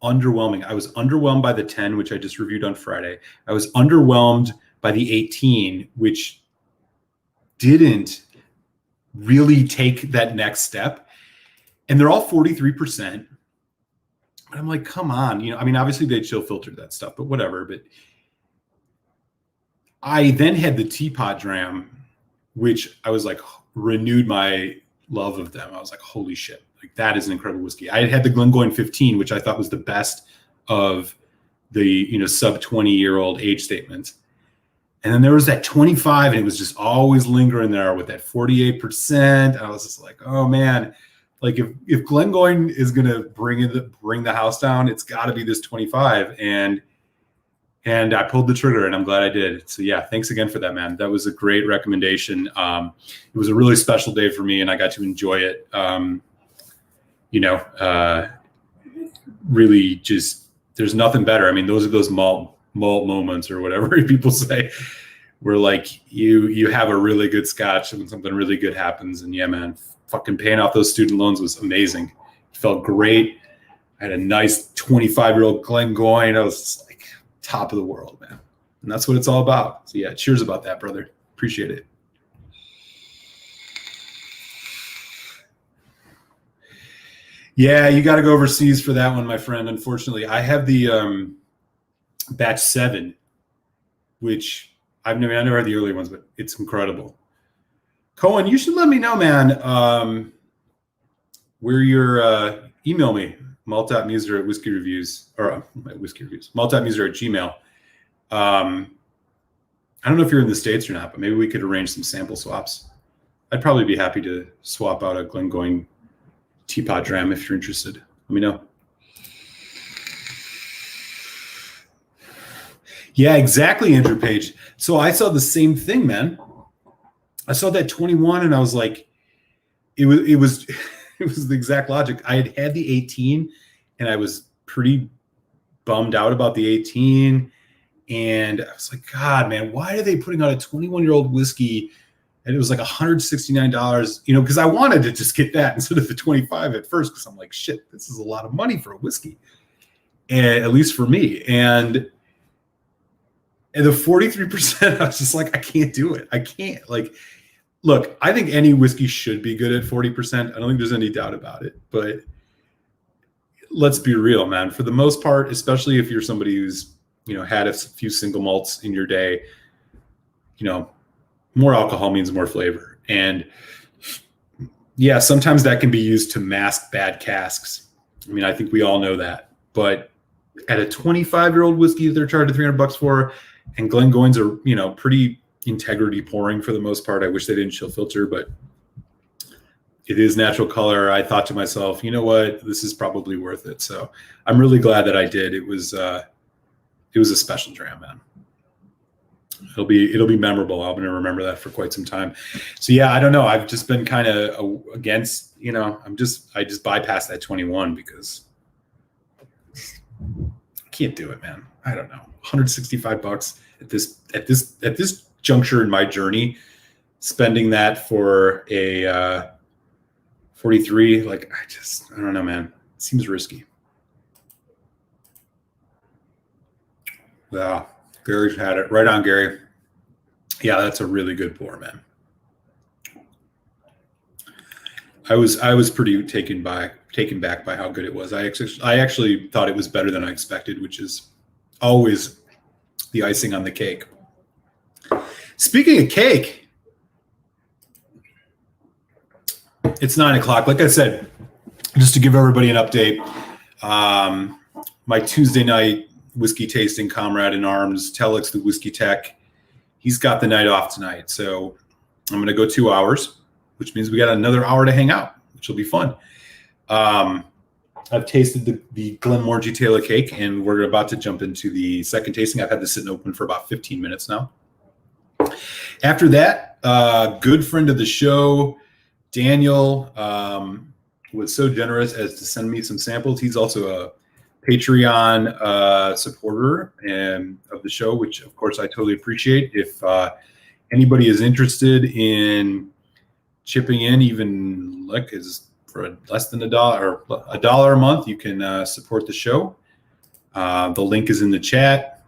underwhelming. I was underwhelmed by the 10, which I just reviewed on Friday. I was underwhelmed by the 18, which didn't really take that next step, and they're all 43%. But I'm like, come on, obviously they chill filtered that stuff, but whatever. But I then had the teapot dram, which I was like, renewed my love of them. I was like, holy shit, like that is an incredible whiskey. I had the Glengoyne 15, which I thought was the best of the sub 20-year-old age statements. And then there was that 25, and it was just always lingering there with that 48%. I was just like, oh man, like if Glengoyne is gonna bring the house down, it's got to be this 25. And I pulled the trigger, and I'm glad I did. So yeah, thanks again for that, man. That was a great recommendation. It was a really special day for me, and I got to enjoy it. Really, just there's nothing better. I mean, those are those malt moments or whatever people say, where like you have a really good scotch and something really good happens. And yeah, man, fucking paying off those student loans was amazing. It felt great. I had a nice 25-year-old Glengoyne. I was just like top of the world, man. And that's what it's all about. So yeah, cheers about that, brother. Appreciate it. Yeah, you got to go overseas for that one, my friend. Unfortunately, I have the batch 7, which I never had the earlier ones, but it's incredible. Cohen, you should let me know, man, where you're email me, malt.muser at whiskey reviews, or whiskey reviews, malt.muser at gmail. I don't know if you're in the States or not, but maybe we could arrange some sample swaps. I'd probably be happy to swap out a Glengoyne teapot dram if you're interested. Let me know. Yeah, exactly, Andrew Page. So I saw the same thing, man. I saw that 21, and I was like, it was It was the exact logic. I had the 18 and I was pretty bummed out about the 18. And I was like, God, man, why are they putting out a 21-year-old whiskey? And it was like $169, because I wanted to just get that instead of the 25 at first, because I'm like, shit, this is a lot of money for a whiskey, and at least for me. And the 43%, I was just like, I can't do it. I can't. Like, look, I think any whiskey should be good at 40%. I don't think there's any doubt about it. But let's be real, man. For the most part, especially if you're somebody who's, had a few single malts in your day, more alcohol means more flavor. And yeah, sometimes that can be used to mask bad casks. I mean, I think we all know that. But at a 25-year-old whiskey that they're charging $300 for, and Glengoynes are, pretty integrity pouring for the most part. I wish they didn't chill filter, but it is natural color. I thought to myself, you know what, this is probably worth it. So I'm really glad that I did. It was a special dram, man. It'll be memorable. I'm going to remember that for quite some time. So yeah, I don't know. I've just been kind of against, I just bypassed that 21 because I can't do it, man. I don't know. $165 at this juncture in my journey, spending that for a 43, like I don't know, man. It seems risky. Yeah, Gary's had it. Right on, Gary. Yeah, that's a really good pour, man. I was pretty taken back by how good it was. I actually thought it was better than I expected, which is always the icing on the cake. Speaking of cake, it's 9 o'clock. Like I said, just to give everybody an update, my Tuesday night whiskey tasting comrade in arms, Telex, the whiskey tech, he's got the night off tonight. So I'm going to go 2 hours, which means we got another hour to hang out, which will be fun. I've tasted the Glenmorangie Taylor cake, and we're about to jump into the second tasting. I've had this sitting open for about 15 minutes now. After that, good friend of the show, Daniel, was so generous as to send me some samples. He's also a Patreon supporter of the show, which of course I totally appreciate. If anybody is interested in chipping in, even like for less than $1 or $1 a month, you can support the show. The link is in the chat.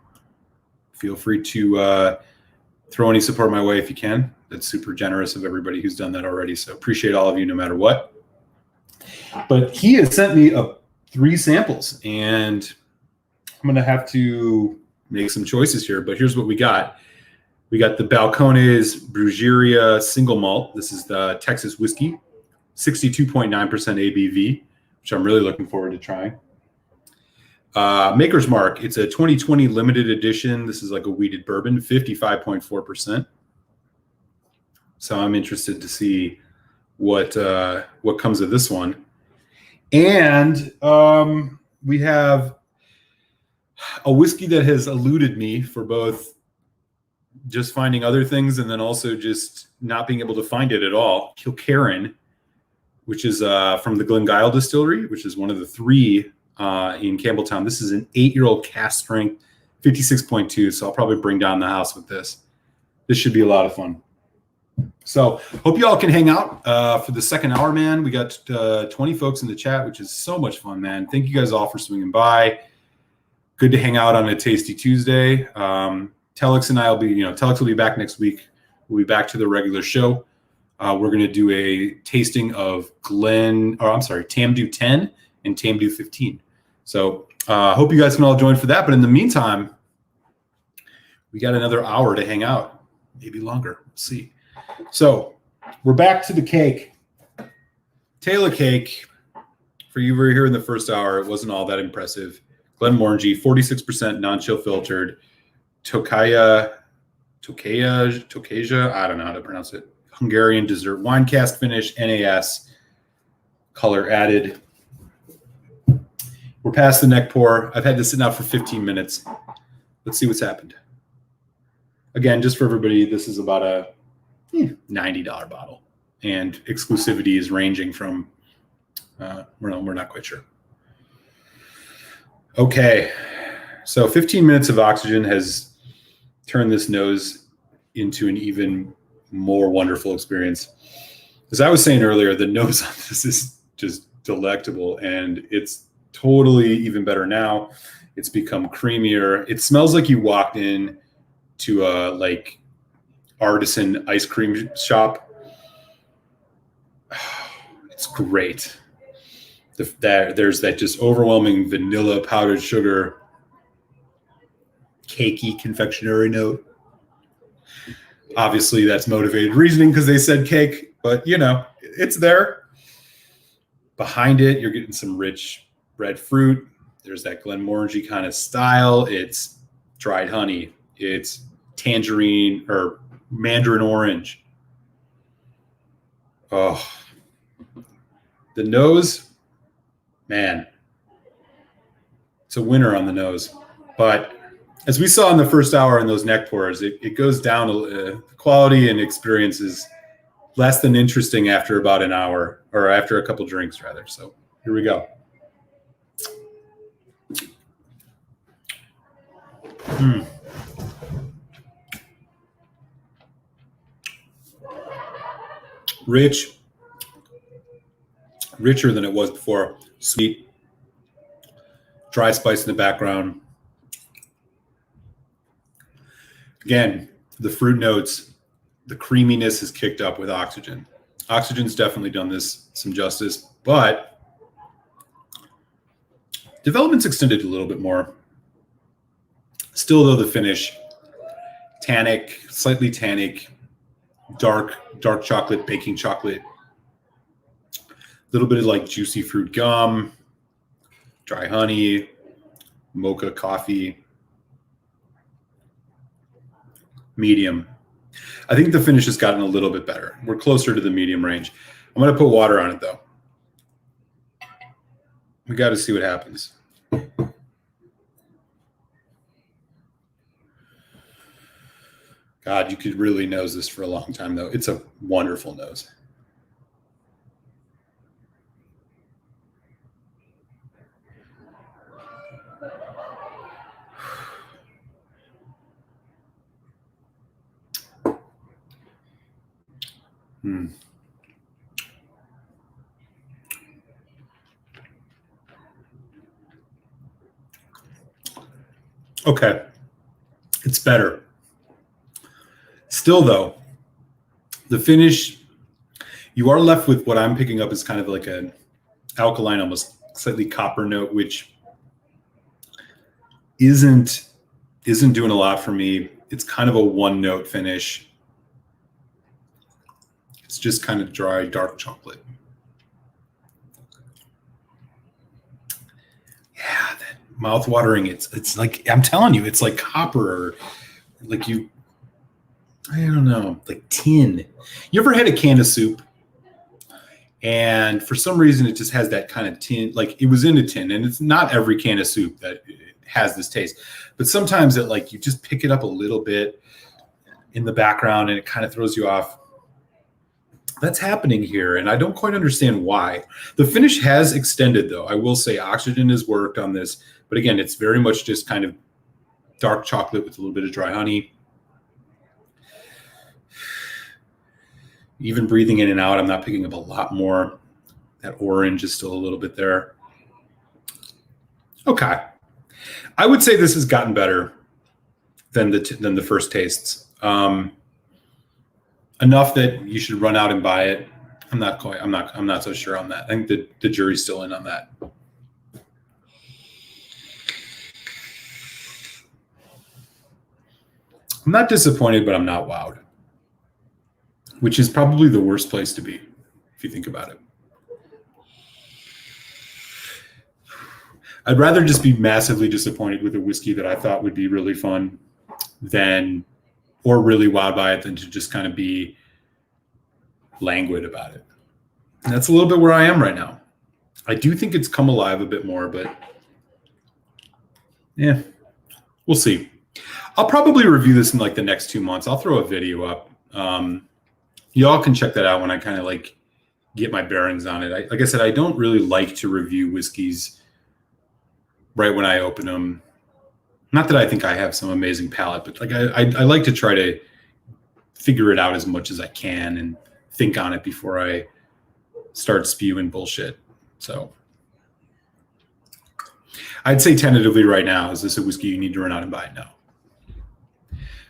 Feel free to throw any support my way if you can. That's super generous of everybody who's done that already. So appreciate all of you no matter what. But he has sent me 3 samples, and I'm going to have to make some choices here. But here's what we got. We got the Balcones Brujeria single malt. This is the Texas whiskey, 62.9% ABV, which I'm really looking forward to trying. Maker's Mark. It's a 2020 limited edition. This is like a wheated bourbon, 55.4%. So I'm interested to see what comes of this one. And we have a whiskey that has eluded me for both just finding other things and then also just not being able to find it at all. Kilkerran, which is from the Glengyle Distillery, which is one of the 3 in Campbelltown. This is an 8-year-old cask strength, 56.2. So I'll probably bring down the house with this. This should be a lot of fun. So hope you all can hang out for the second hour, man. We got 20 folks in the chat, which is so much fun, man. Thank you guys all for swinging by. Good to hang out on a Tasty Tuesday. Telex and I will be, Telex will be back next week. We'll be back to the regular show. We're going to do a tasting of Tamdu 10 and Tamdu 15. So hope you guys can all join for that. But in the meantime, we got another hour to hang out, maybe longer. We'll see. So we're back to the cake. Taylor cake. For you who were here in the first hour, it wasn't all that impressive. Glenmorangie, 46% non-chill filtered. Tokaja, I don't know how to pronounce it. Hungarian dessert, wine cask finish, NAS, color added. We're past the neck pour. I've had this sitting out for 15 minutes. Let's see what's happened. Again, just for everybody, this is about a $90 bottle, and exclusivity is ranging from We're not quite sure. Okay, so 15 minutes of oxygen has turned this nose into an even more wonderful experience. As I was saying earlier, the nose on this is just delectable, and it's totally even better now. It's become creamier. It smells like you walked in to a like artisan ice cream shop. It's great. There's that just overwhelming vanilla powdered sugar, cakey confectionery note. Obviously, that's motivated reasoning because they said cake, but you know, it's there. Behind it, you're getting some rich red fruit. There's that Glenmorangie kind of style. It's dried honey. It's tangerine or mandarin orange. Oh, the nose, man, it's a winner on the nose. But as we saw in the first hour in those neck pours, it goes down. Quality and experience is less than interesting after about an hour, or after a couple drinks, rather. So here we go. Rich, richer than it was before. Sweet, dry spice in the background. Again, the fruit notes, the creaminess is kicked up with oxygen. Oxygen's definitely done this some justice, but development's extended a little bit more. Still, though, the finish, tannic, slightly tannic, dark chocolate, baking chocolate, a little bit of like juicy fruit gum, dry honey, mocha coffee, medium. I think the finish has gotten a little bit better. We're closer to the medium range. I'm going to put water on it, though. We got to see what happens. God, you could really nose this for a long time, though. It's a wonderful nose. Okay, it's better. Still, though, the finish, you are left with what I'm picking up is kind of like an alkaline, almost slightly copper note, which isn't doing a lot for me. It's kind of a one-note finish. It's just kind of dry, dark chocolate. Yeah, that mouth-watering. It's like, I'm telling you, it's like copper, or like I don't know, like tin. You ever had a can of soup and for some reason it just has that kind of tin, like it was in a tin, and it's not every can of soup that has this taste, but sometimes it like you just pick it up a little bit in the background and it kind of throws you off. That's happening here, and I don't quite understand why. The finish has extended, though. I will say oxygen has worked on this, but again, it's very much just kind of dark chocolate with a little bit of dry honey. Even breathing in and out, I'm not picking up a lot more. That orange is still a little bit there. Okay. I would say this has gotten better than the first tastes. Enough that you should run out and buy it. I'm not so sure on that. I think the jury's still in on that. I'm not disappointed, but I'm not wowed, which is probably the worst place to be if you think about it. I'd rather just be massively disappointed with a whiskey that I thought would be really fun or really wowed by it than to just kind of be languid about it. And that's a little bit where I am right now. I do think it's come alive a bit more, but yeah, we'll see. I'll probably review this in like the next 2 months. I'll throw a video up. Y'all can check that out when I kind of like get my bearings on it. Like I said, I don't really like to review whiskeys right when I open them. Not that I think I have some amazing palate, but like I like to try to figure it out as much as I can and think on it before I start spewing bullshit. So I'd say tentatively right now, is this a whiskey you need to run out and buy? No.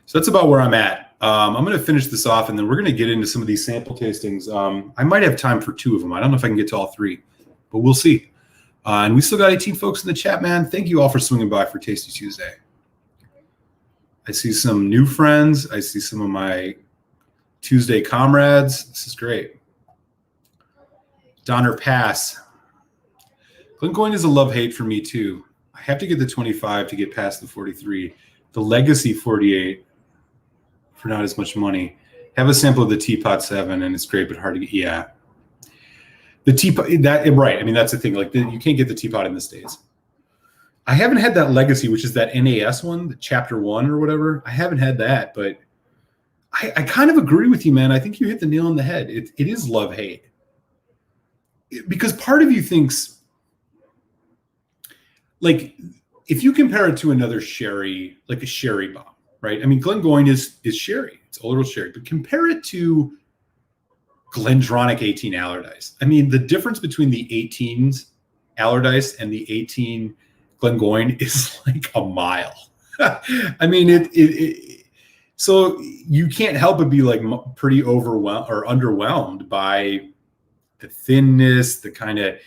So that's about where I'm at. I'm going to finish this off, and then we're going to get into some of these sample tastings. I might have time for 2 of them. I don't know if I can get to all 3, but we'll see. And we still got 18 folks in the chat, man. Thank you all for swinging by for Tasty Tuesday. I see some new friends. I see some of my Tuesday comrades. This is great. Donner Pass. Glengoyne is a love-hate for me, too. I have to get the 25 to get past the 43. The Legacy 48 for not as much money. Have a sample of the Teapot 7, and it's great, but hard to get. Yeah. The Teapot, right. I mean, that's the thing. Like, you can't get the Teapot in the States. I haven't had that Legacy, which is that NAS one, the Chapter 1 or whatever. I haven't had that, but I kind of agree with you, man. I think you hit the nail on the head. It is love-hate. Because part of you thinks, like, if you compare it to another sherry, like a sherry bomb, right? I mean, Glengoyne is sherry. It's a little sherry. But compare it to Glendronach 18 Allardyce. I mean, the difference between the 18s Allardyce and the 18 Glengoyne is like a mile. I mean, so you can't help but be like pretty overwhelmed or underwhelmed by the thinness, the kind of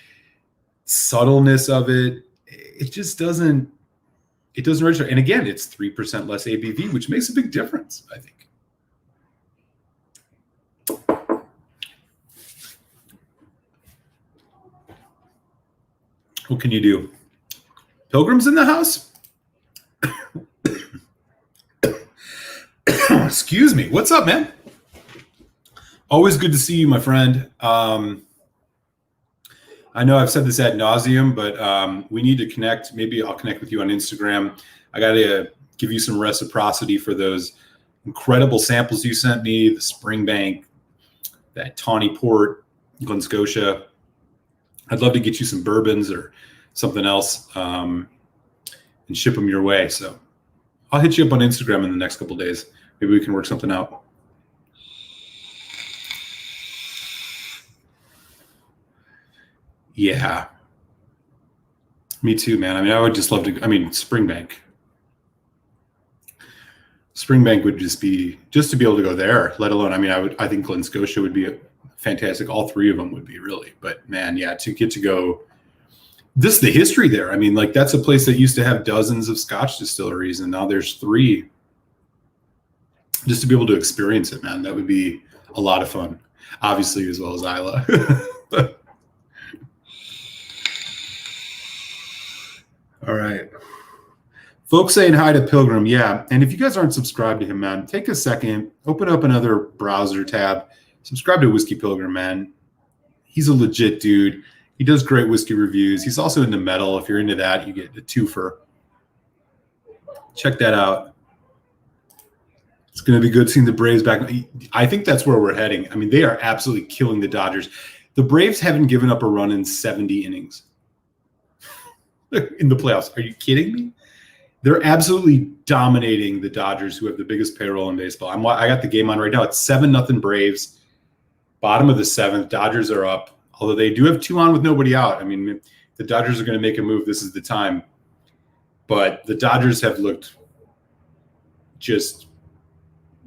subtleness of it. It just doesn't register. And again, it's 3% less ABV, which makes a big difference, I think. What can you do? Pilgrim's in the house? Excuse me. What's up, man? Always good to see you, my friend. I know I've said this ad nauseum, but we need to connect. Maybe I'll connect with you on Instagram. I got to give you some reciprocity for those incredible samples you sent me, the Springbank, that Tawny Port, Glen Scotia. I'd love to get you some bourbons or something else and ship them your way. So I'll hit you up on Instagram in the next couple of days. Maybe we can work something out. Yeah. Me too, man. I mean, I would just love to. I mean, Springbank would just to be able to go there, let alone, I mean, I think Glen Scotia would be fantastic. All 3 of them would be really, but man, yeah, to get to go, this is the history there. I mean, like, that's a place that used to have dozens of Scotch distilleries, and now there's 3. Just to be able to experience it, man, that would be a lot of fun. Obviously, as well as Isla. All right. Folks saying hi to Pilgrim. Yeah. And if you guys aren't subscribed to him, man, take a second, open up another browser tab, subscribe to Whiskey Pilgrim, man. He's a legit dude. He does great whiskey reviews. He's also into metal. If you're into that, you get a twofer. Check that out. It's going to be good seeing the Braves back. I think that's where we're heading. I mean, they are absolutely killing the Dodgers. The Braves haven't given up a run in 70 innings. In the playoffs. Are you kidding me? They're absolutely dominating the Dodgers, who have the biggest payroll in baseball. I got the game on right now. It's 7-0 Braves. Bottom of the 7th. Dodgers are up. Although they do have 2 on with nobody out. I mean, if the Dodgers are going to make a move, this is the time. But the Dodgers have looked just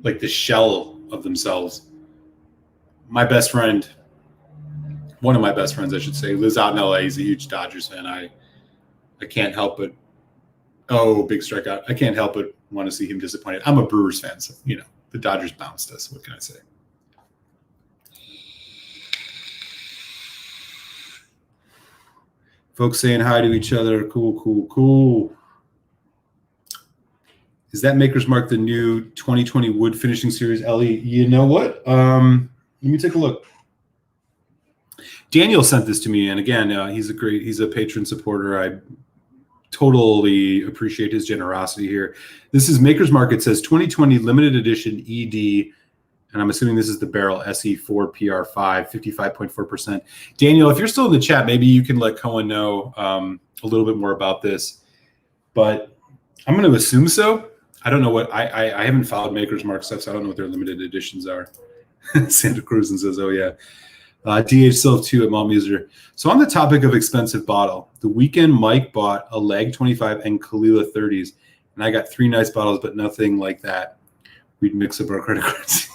like the shell of themselves. My best friend, one of my best friends, I should say, lives out in LA. He's a huge Dodgers fan. I can't help but, big strikeout. I can't help but want to see him disappointed. I'm a Brewers fan, so, you know, the Dodgers bounced us. What can I say? Folks saying hi to each other. Cool. Is that Maker's Mark the new 2020 wood finishing series, Ellie? You know what? Let me take a look. Daniel sent this to me, and again, he's a patron supporter. I totally appreciate his generosity here. This is Maker's Mark. It says 2020 limited edition ED And I'm assuming this is the barrel SE4 PR5, 55.4%. Daniel, if you're still in the chat, maybe you can let Cohen know a little bit more about this. But I'm going to assume so. I don't know what I haven't followed Maker's Mark stuff, so I don't know what their limited editions are. Santa Cruz and says, "Oh yeah." DH Silv 2 at Malt Muser. So on the topic of expensive bottle, the weekend Mike bought a Lag 25 and Kalila 30s, and I got 3 nice bottles, but nothing like that. We'd mix up our credit cards.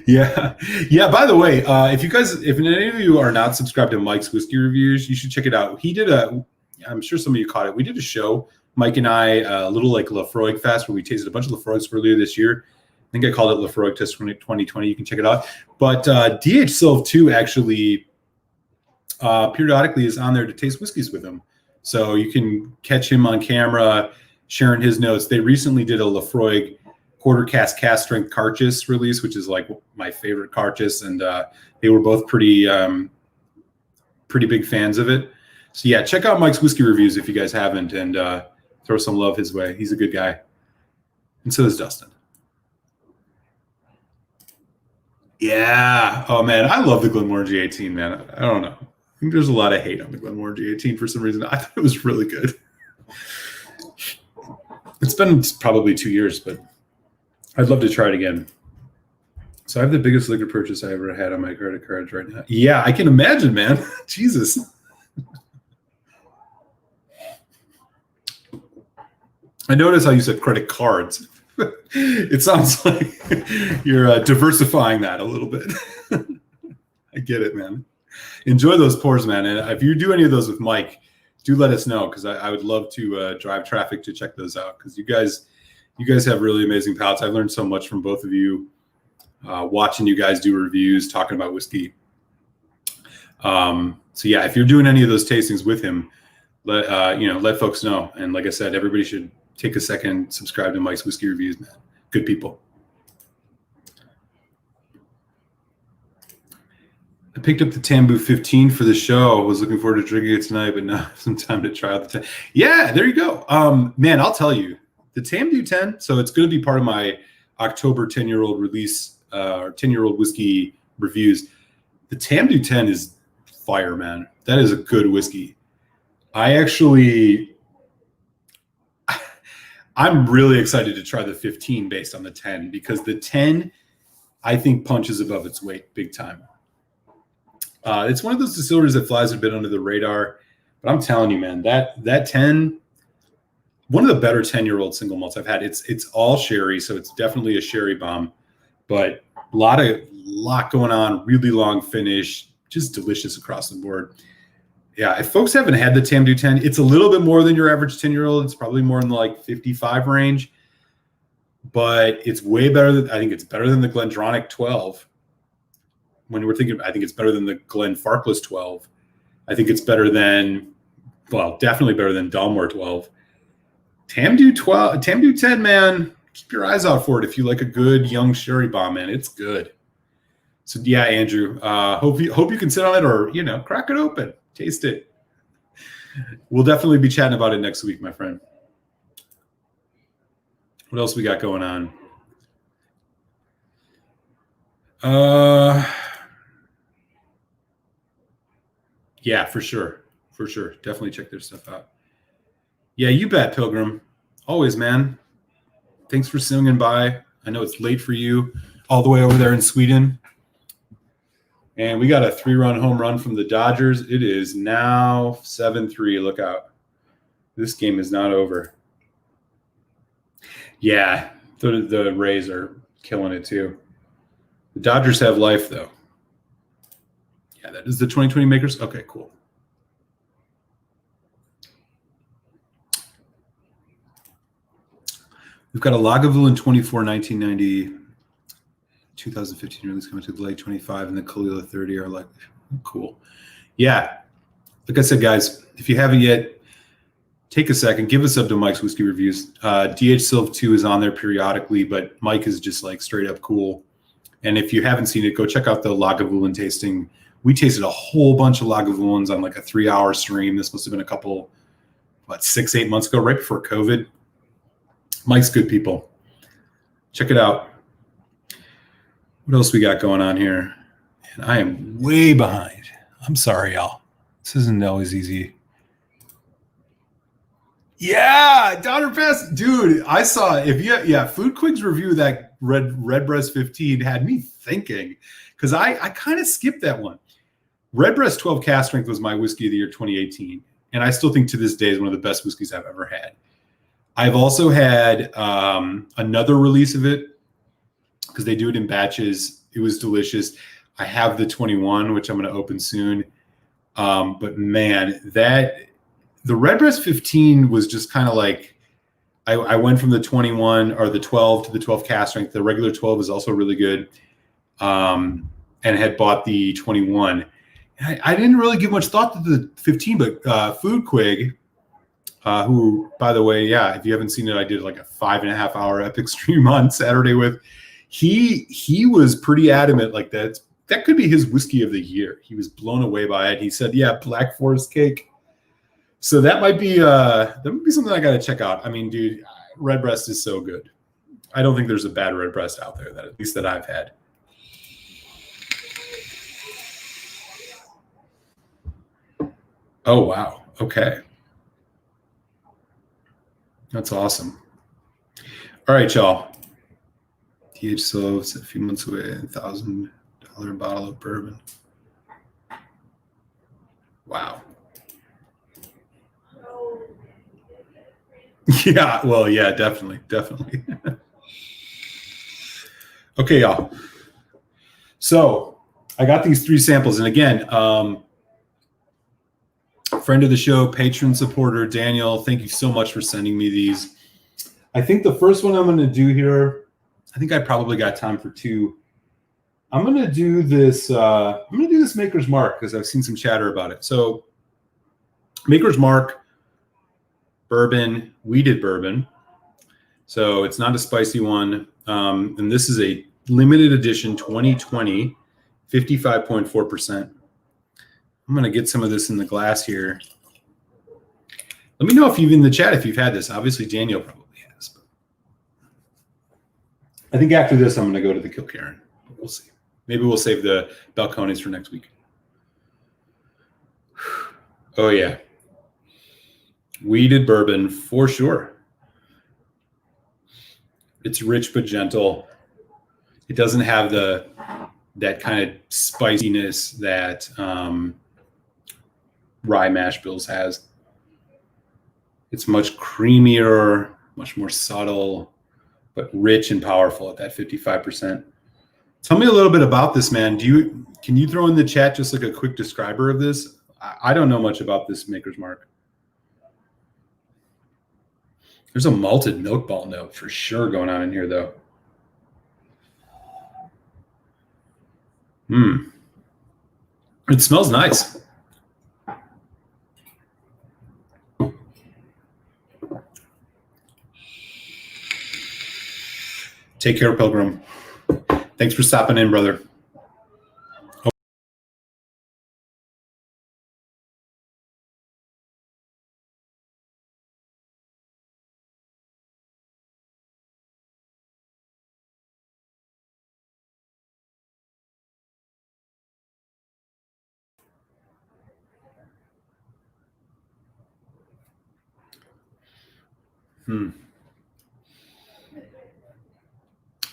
Yeah. Yeah. By the way, if any of you are not subscribed to Mike's Whiskey Reviews, you should check it out. I'm sure some of you caught it. We did a show, Mike and I, a little like Lafroig Fest, where we tasted a bunch of Lafroigs earlier this year. I think I called it Lafroig Test 2020. You can check it out. But DH Silv 2 actually periodically is on there to taste whiskeys with him. So you can catch him on camera sharing his notes. They recently did a Lafroig quarter cast strength Carchis release, which is like my favorite Carchis, and they were both pretty big fans of it. So yeah, check out Mike's Whiskey Reviews if you guys haven't, and throw some love his way. He's a good guy, and so is Dustin. Yeah. Oh man, I love the Glenmorangie 18, man. I don't know. I think there's a lot of hate on the Glenmorangie 18 for some reason. I thought it was really good. It's been probably 2 years, but I'd love to try it again. So I have the biggest liquor purchase I ever had on my credit cards right now. Yeah, I can imagine, man. Jesus. I noticed how you said credit cards. It sounds like you're diversifying that a little bit. I get it, man. Enjoy those pours, man. And if you do any of those with Mike, do let us know, because I would love to drive traffic to check those out, because you guys have really amazing palates. I've learned so much from both of you, watching you guys do reviews, talking about whiskey. So yeah, if you're doing any of those tastings with him, let folks know. And like I said, everybody should take a second, subscribe to Mike's Whiskey Reviews, man. Good people. I picked up the Tambu 15 for the show. I was looking forward to drinking it tonight, but now I have some time to try out the 10. Yeah, there you go. Man, I'll tell you, the Tambu 10, so it's going to be part of my October 10-year-old release, or 10-year-old whiskey reviews. The Tambu 10 is fire, man. That is a good whiskey. I'm really excited to try the 15 based on the 10, because the 10, I think, punches above its weight big time. It's one of those distilleries that flies a bit under the radar, but I'm telling you, man, that 10, one of the better 10-year-old single malts I've had. It's all sherry, so it's definitely a sherry bomb, but a lot going on, really long finish, just delicious across the board. Yeah, if folks haven't had the Tamdu 10, it's a little bit more than your average 10-year-old. It's probably more in the like 55 range, but it's way better. I think it's better than the Glendronach 12. When we're thinking, I think it's better than the Glenfarclas 12. I think it's better than, well, definitely better than Dalmore 12. Tamdu 10, man, keep your eyes out for it if you like a good young sherry bomb, man. It's good. So yeah, Andrew, hope you can sit on it, or crack it open. Taste it. We'll definitely be chatting about it next week, my friend. What else we got going on? Yeah, for sure. Definitely check their stuff out. Yeah, you bet, Pilgrim. Always, man. Thanks for swinging by. I know it's late for you, all the way over there in Sweden. And we got a 3-run home run from the Dodgers. It is now 7-3. Look out. This game is not over. Yeah, the Rays are killing it too. The Dodgers have life, though. Yeah, that is the 2020 Makers. Okay, cool. We've got a Lagavulin 24, 1990. 2015 release coming to the Lag 25, and the Kalila 30 are like, cool. Yeah. Like I said, guys, if you haven't yet, take a second, give us up to Mike's Whiskey Reviews. DH Silv 2 is on there periodically, but Mike is just like straight up cool. And if you haven't seen it, go check out the Lagavulin tasting. We tasted a whole bunch of Lagavulins on like a 3-hour stream. This must have been a couple, 6-8 months ago, right before COVID. Mike's good people. Check it out. What else we got going on here? And I am way behind. I'm sorry, y'all. This isn't always easy. Yeah, Donner Pass, dude. I saw Food Quig's review of that Redbreast 15 had me thinking, because I kind of skipped that one. Redbreast 12 Cask Strength was my whiskey of the year 2018, and I still think to this day is one of the best whiskeys I've ever had. I've also had another release of it because they do it in batches. It was delicious. I have the 21, which I'm going to open soon. But man, the Redbreast 15 was just kind of like, I went from the 21 or the 12 to the 12 Cask Strength. The regular 12 is also really good. And had bought the 21. I didn't really give much thought to the 15, but Food Quig, who, by the way, if you haven't seen it, I did like a 5.5 hour epic stream on Saturday with. He was pretty adamant like that could be his whiskey of the year. He was blown away by it. He said, Black Forest Cake. So that might be something I got to check out. I mean, dude, Redbreast is so good. I don't think there's a bad Redbreast out there, at least that I've had. Oh, wow. Okay. That's awesome. All right, y'all. TH Silves a few months away, $1,000 bottle of bourbon. Wow. Yeah, well, yeah, definitely. Okay, y'all. So I got these 3 samples, and again, friend of the show, patron supporter, Daniel, thank you so much for sending me these. I think the first one I'm going to do here, I think I probably got time for 2. I'm going to do this. I'm going to do this Maker's Mark because I've seen some chatter about it. So Maker's Mark bourbon, wheated bourbon. So it's not a spicy one. And this is a limited edition 2020, 55.4%. I'm going to get some of this in the glass here. Let me know if you've in the chat if you've had this. Obviously, Daniel probably has. But I think after this, I'm going to go to the Kilkerran. We'll see. Maybe we'll save the Balcones for next week. Oh, yeah. Wheated bourbon for sure. It's rich but gentle. It doesn't have that kind of spiciness that rye mash bills has. It's much creamier, much more subtle, but rich and powerful at that 55%. Tell me a little bit about this, man. Can you throw in the chat just like a quick describer of this? I don't know much about this Maker's Mark. There's a malted milk ball note for sure going on in here, though. It smells nice. Take care, Pilgrim. Thanks for stopping in, brother.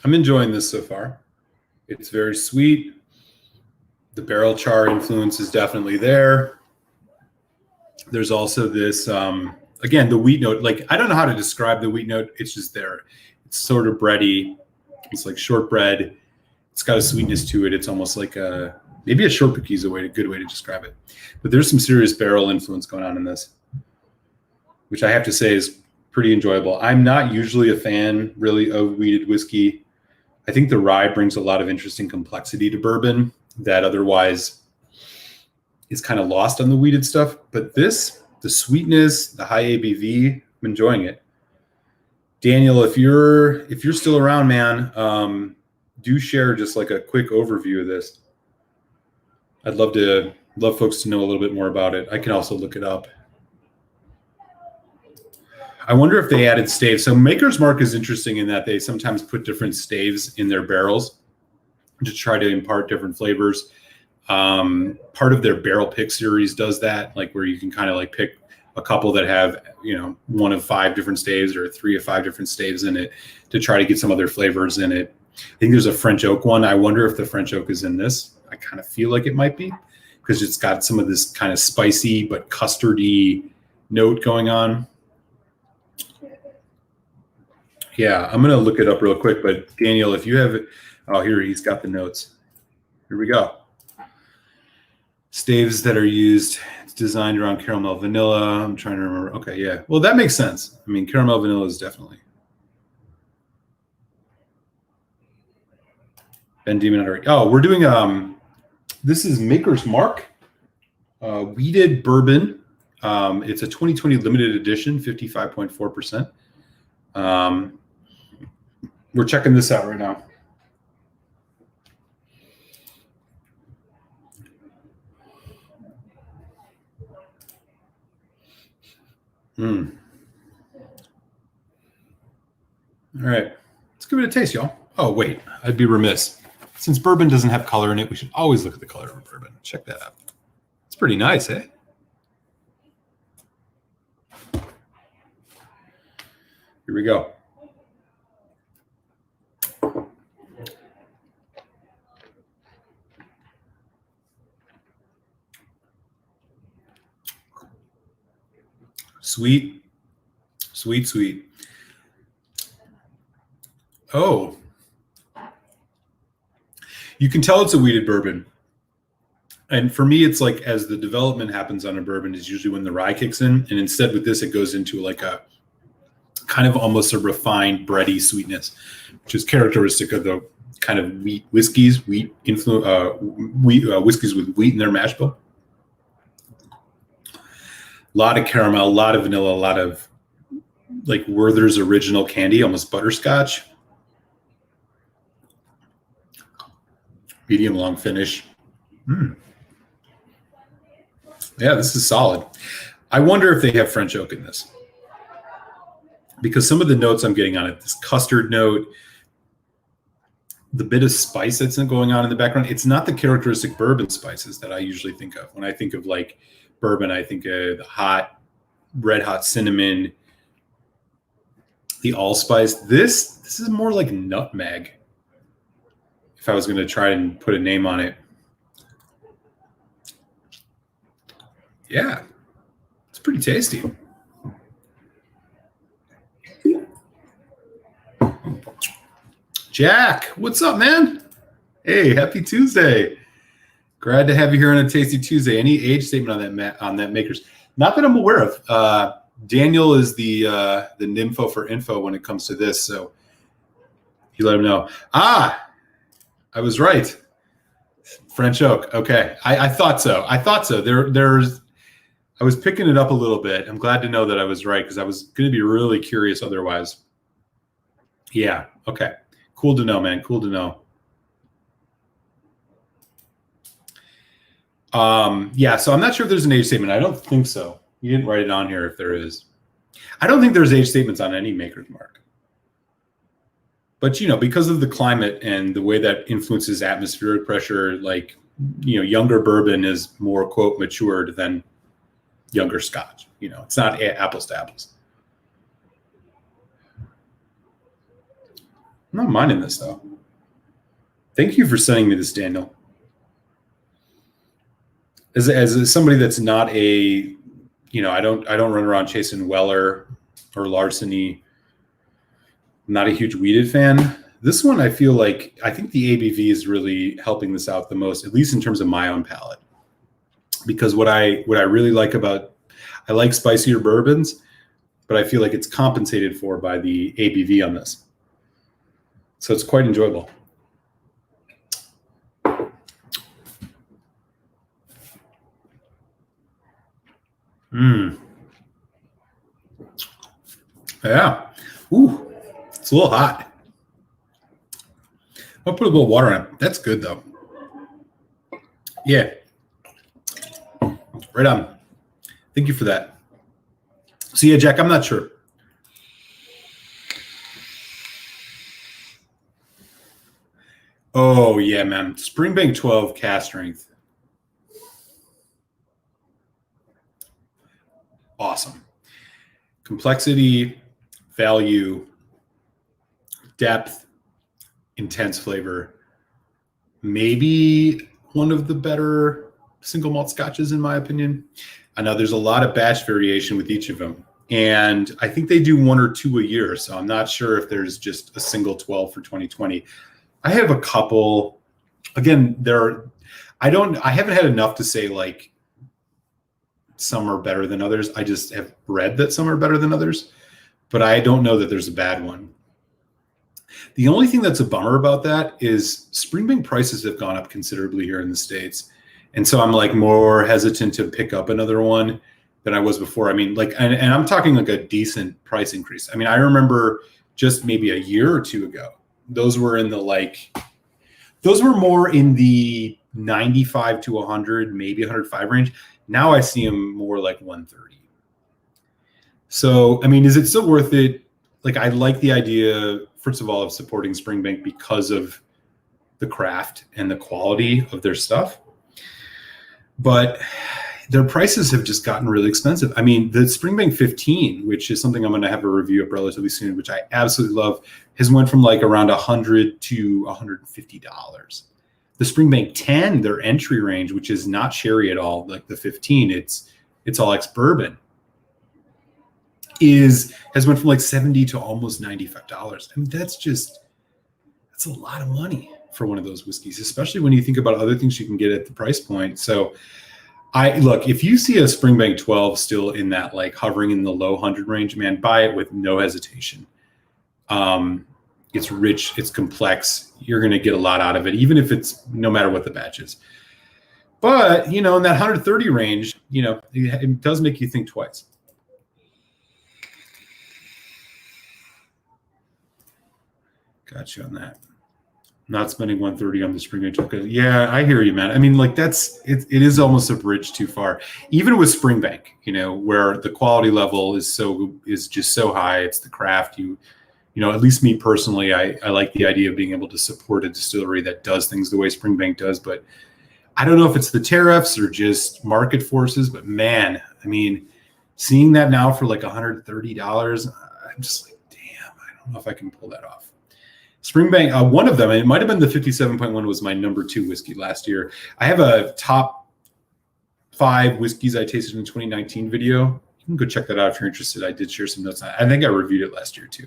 I'm enjoying this so far. It's very sweet. The barrel char influence is definitely there. There's also this, again, the wheat note. Like, I don't know how to describe the wheat note. It's just there. It's sort of bready. It's like shortbread. It's got a sweetness to it. It's almost like maybe a short cookie is a good way to describe it. But there's some serious barrel influence going on in this, which I have to say is pretty enjoyable. I'm not usually a fan, really, of wheated whiskey. I think the rye brings a lot of interesting complexity to bourbon that otherwise is kind of lost on the wheated stuff. But this, the sweetness, the high ABV, I'm enjoying it. Daniel, if you're still around, man, do share just like a quick overview of this. I'd love folks to know a little bit more about it. I can also look it up. I wonder if they added staves. So Maker's Mark is interesting in that they sometimes put different staves in their barrels to try to impart different flavors. Part of their barrel pick series does that, like where you can kind of like pick a couple that have, you know, 1 of 5 different staves or 3 of 5 different staves in it to try to get some other flavors in it. I think there's a French oak one. I wonder if the French oak is in this. I kind of feel like it might be because it's got some of this kind of spicy but custardy note going on. Yeah, I'm going to look it up real quick. But Daniel, if you have it, oh, here he's got the notes. Here we go. Staves that are used. It's designed around caramel vanilla. I'm trying to remember. Okay, yeah. Well, that makes sense. I mean, caramel vanilla is definitely. Ben Demon. Oh, we're doing this is Maker's Mark, wheated bourbon. It's a 2020 limited edition, 55.4%. We're checking this out right now. All right, let's give it a taste, y'all. Oh, wait, I'd be remiss. Since bourbon doesn't have color in it, we should always look at the color of bourbon. Check that out. It's pretty nice, eh? Here we go. Sweet, sweet, sweet. Oh, you can tell it's a wheated bourbon. And for me, it's like as the development happens on a bourbon is usually when the rye kicks in. And instead with this, it goes into like a kind of almost a refined bready sweetness, which is characteristic of the kind of wheat whiskeys, whiskeys with wheat in their mash bill. A lot of caramel, a lot of vanilla, a lot of like Werther's original candy, almost butterscotch. Medium long finish. Yeah, this is solid. I wonder if they have French oak in this. Because some of the notes I'm getting on it, this custard note, the bit of spice that's going on in the background, it's not the characteristic bourbon spices that I usually think of. When I think of like bourbon, I think of the hot, red hot cinnamon, the allspice. This is more like nutmeg. If I was going to try and put a name on it. Yeah, it's pretty tasty. Jack, what's up, man? Hey, happy Tuesday. Glad to have you here on a Tasty Tuesday. Any age statement on that Makers? Not that I'm aware of. Daniel is the nympho for info when it comes to this, so you let him know. I was right. French oak. Okay, I thought so. I was picking it up a little bit. I'm glad to know that I was right because I was going to be really curious otherwise. Yeah. Okay. Cool to know, man. Cool to know. Yeah, so I'm not sure if there's an age statement. I don't think so. You didn't write it on here if there is. I don't think there's age statements on any Maker's Mark. But, you know, because of the climate and the way that influences atmospheric pressure, like, you know, younger bourbon is more, quote, matured than younger Scotch. You know, it's not apples to apples. I'm not minding this, though. Thank you for sending me this, Daniel. As somebody that's not a, you know, I don't run around chasing Weller or Larceny. I'm not a huge wheated fan. This one, I feel like, I think the ABV is really helping this out the most, at least in terms of my own palate. Because what I really like about, I like spicier bourbons, but I feel like it's compensated for by the ABV on this. So it's quite enjoyable. Yeah. Ooh, it's a little hot. I'll put a little water on it. That's good, though. Yeah. Right on. Thank you for that. So, yeah, Jack, I'm not sure. Oh yeah, man. Springbank 12 cast strength. Awesome. Complexity, value, depth, intense flavor. Maybe one of the better single malt scotches in my opinion. I know there's a lot of batch variation with each of them. And I think they do one or two a year. So I'm not sure if there's just a single 12 for 2020. I have a couple. Again, I haven't had enough to say like some are better than others. I just have read that some are better than others, but I don't know that there's a bad one. The only thing that's a bummer about that is Springbank prices have gone up considerably here in the States. And so I'm like more hesitant to pick up another one than I was before. I mean, like, and I'm talking like a decent price increase. I mean, I remember just maybe a year or two ago, those were more in the 95 to 100, maybe 105 range. Now I see them more like 130. So, I mean, is it still worth it? Like, I like the idea, first of all, of supporting Springbank because of the craft and the quality of their stuff. But their prices have just gotten really expensive. I mean, the Springbank 15, which is something I'm going to have a review of relatively soon, which I absolutely love, has went from like around $100 to $150. The Springbank 10, their entry range, which is not sherry at all, like the 15, it's all ex-bourbon, has went from like $70 to almost $95. I mean, that's a lot of money for one of those whiskeys, especially when you think about other things you can get at the price point. So look, if you see a Springbank 12 still in that like hovering in the low 100 range, man, buy it with no hesitation. It's rich, it's complex. You're going to get a lot out of it, even if it's no matter what the batch is. But, in that 130 range, it does make you think twice. Got you on that. Not spending 130 on the Springbank 12. Yeah, I hear you, man. I mean, like it is almost a bridge too far. Even with Springbank, where the quality level is just so high. It's the craft. At least me personally, I like the idea of being able to support a distillery that does things the way Springbank does. But I don't know if it's the tariffs or just market forces. But man, I mean, seeing that now for like $130, I'm just like, damn, I don't know if I can pull that off. Springbank, one of them, it might have been the 57.1 was my number 2 whiskey last year. I have a top 5 whiskeys I tasted in 2019 video. You can go check that out if you're interested. I did share some notes on it. I think I reviewed it last year too.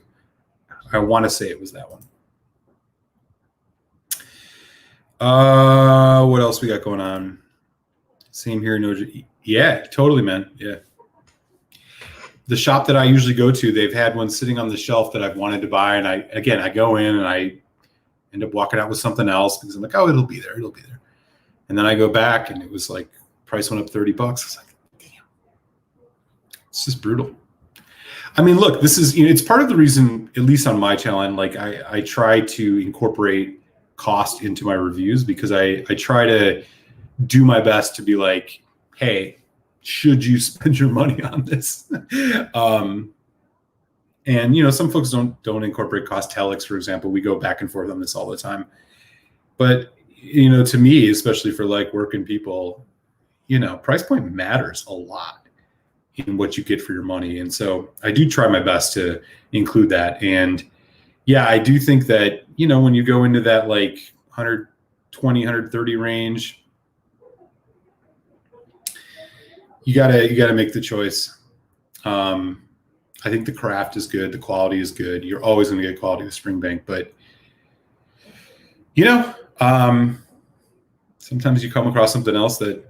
I want to say it was that one. What else we got going on? Same here. No, yeah, totally, man. Yeah. The shop that I usually go to, they've had one sitting on the shelf that I've wanted to buy. And I go in and I end up walking out with something else because I'm like, oh, it'll be there. And then I go back and it was like, price went up $30. I was like, damn, it's just brutal. I mean, look, this is, it's part of the reason, at least on my channel, and like I try to incorporate cost into my reviews because I try to do my best to be like, hey, should you spend your money on this? And some folks don't incorporate cost. Telex, for example, we go back and forth on this all the time. But to me, especially for like working people, price point matters a lot in what you get for your money. And so I do try my best to include that. And yeah, I do think that, when you go into that like 120, 130 range, you gotta make the choice. I think the craft is good. The quality is good. You're always going to get quality with Springbank, but sometimes you come across something else that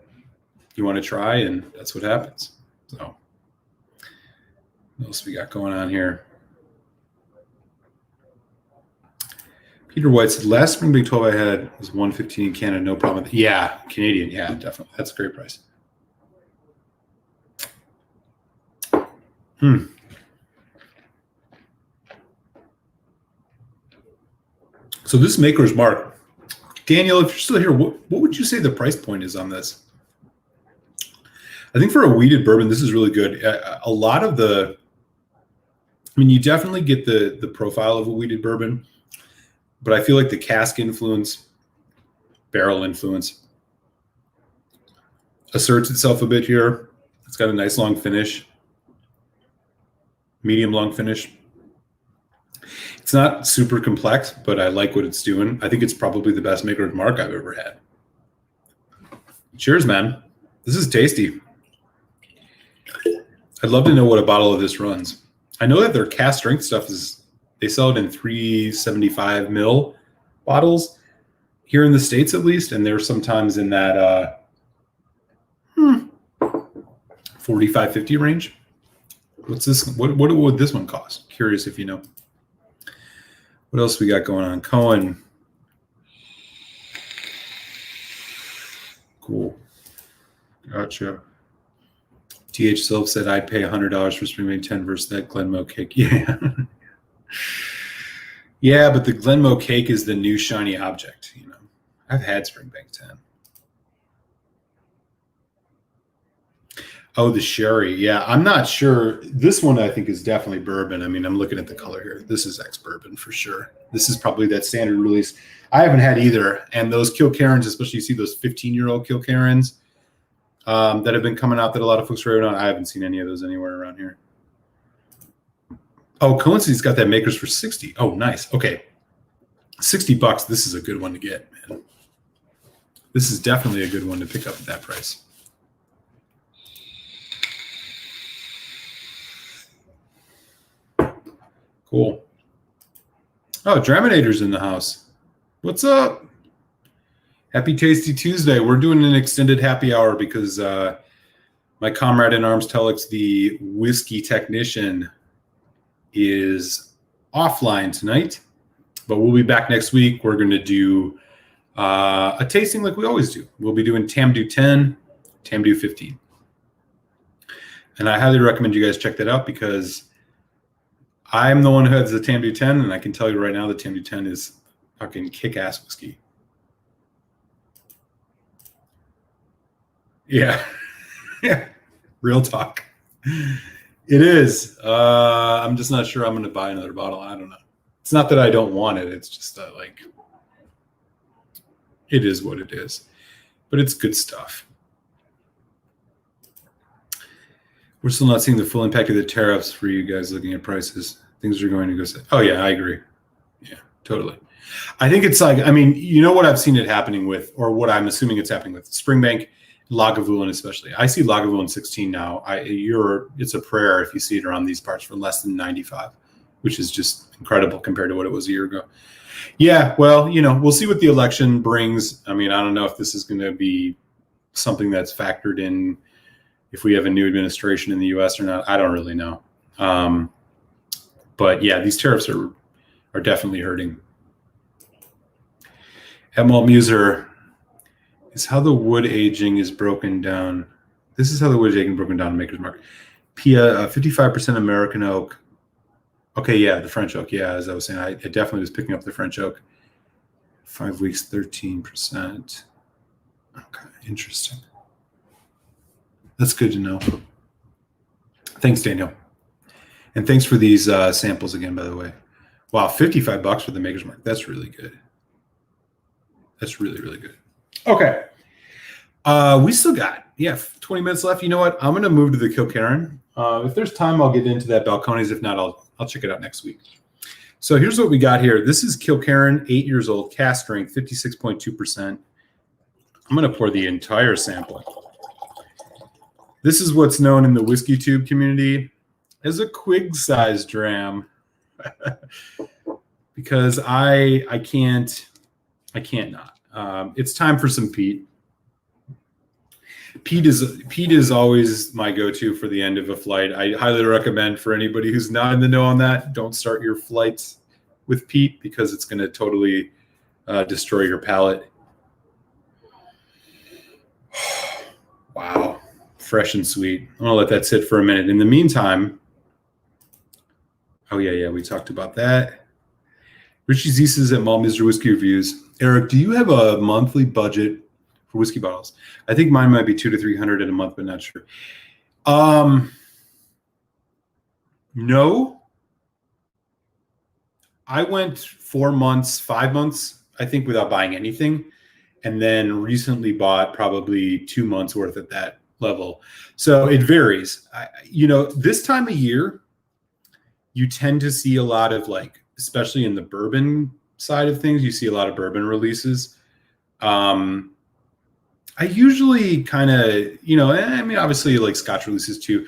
you want to try, and that's what happens. So, what else we got going on here? Peter White said, last Springbank 12 I had was $115 in Canada, no problem with it. Yeah, Canadian, yeah, definitely. That's a great price. So this Maker's Mark, Daniel, if you're still here, what would you say the price point is on this? I think for a wheated bourbon, this is really good. A lot of you definitely get the profile of a wheated bourbon, but I feel like the cask influence barrel influence. Asserts itself a bit here. It's got a nice long finish. Medium long finish. It's not super complex, but I like what it's doing. I think it's probably the best Maker's Mark I've ever had. Cheers, man. This is tasty. I'd love to know what a bottle of this runs. I know that their cast strength stuff is, they sell it in 375 ml bottles here in the States at least, and they're sometimes in that 45, 50 range. What's this? What would this one cost? Curious if you know. What else we got going on? Cohen. Cool. Gotcha. TH Silv said I'd pay $100 for Springbank 10 versus that Glenmo cake. Yeah. Yeah, but the Glenmo cake is the new shiny object. You know, I've had Springbank 10. Oh, the sherry. Yeah, I'm not sure. This one I think is definitely bourbon. I mean, I'm looking at the color here. This is ex-bourbon for sure. This is probably that standard release. I haven't had either. And those Kilkerrans, especially you see those 15-year-old Kilkerrans that have been coming out that a lot of folks are raving on. I haven't seen any of those anywhere around here. Oh, Coincidence's got that Makers for 60. Oh, nice. Okay. $60. This is a good one to get, man. This is definitely a good one to pick up at that price. Cool. Oh, Draminator's in the house. What's up? Happy Tasty Tuesday. We're doing an extended happy hour because my comrade in arms, Telex, the whiskey technician, is offline tonight. But we'll be back next week. We're going to do a tasting like we always do. We'll be doing Tamdu 10, Tamdu 15. And I highly recommend you guys check that out because I'm the one who has the Tamdu 10, and I can tell you right now the Tamdu 10 is fucking kick-ass whiskey. Yeah. Yeah. Real talk. It is. I'm just not sure I'm going to buy another bottle. I don't know. It's not that I don't want it. It's just that, like, it is what it is. But it's good stuff. We're still not seeing the full impact of the tariffs for you guys looking at prices. Things are going to go. Oh, yeah, I agree. Yeah, totally. I think it's like, I mean, you know what I've seen it happening with, or what I'm assuming it's happening with Springbank, Lagavulin especially. I see Lagavulin 16 now. It's a prayer if you see it around these parts for less than 95, which is just incredible compared to what it was a year ago. Yeah, well, you know, we'll see what the election brings. I mean, I don't know if this is going to be something that's factored in if we have a new administration in the U.S. or not. I don't really know. But yeah, these tariffs are definitely hurting. Emil Muser is how the wood aging is broken down. This is how the wood aging is broken down in Maker's Mark. Pia, 55% American oak. Okay, yeah, the French oak. Yeah, as I was saying, I definitely was picking up the French oak. 5 weeks, 13%. Okay, interesting. That's good to know. Thanks, Daniel. And thanks for these samples again, by the way. Wow, $55 for the Maker's Mark. That's really good. That's really, really good. Okay. We still got, 20 minutes left. You know what? I'm going to move to the Kilkerran. If there's time, I'll get into that Balcones. If not, I'll check it out next week. So here's what we got here. This is Kilkerran, 8 years old, cast strength, 56.2%. I'm going to pour the entire sample. This is what's known in the whiskey tube community as a quig-size dram, because I can't not. It's time for some peat. Peat is always my go-to for the end of a flight. I highly recommend for anybody who's not in the know on that, don't start your flights with peat because it's going to totally destroy your palate. Wow, fresh and sweet. I'm going to let that sit for a minute. In the meantime, oh yeah, we talked about that. Richie Zeeses at Mall Mr. Whiskey Reviews. Eric, do you have a monthly budget for whiskey bottles? I think mine might be $200 to $300 in a month, but not sure. No. I went 4 months, 5 months, I think, without buying anything. and then recently bought probably 2 months worth at that level. So it varies. This time of year, you tend to see a lot of, like, especially in the bourbon side of things, you see a lot of bourbon releases. I usually kind of, obviously like Scotch releases too.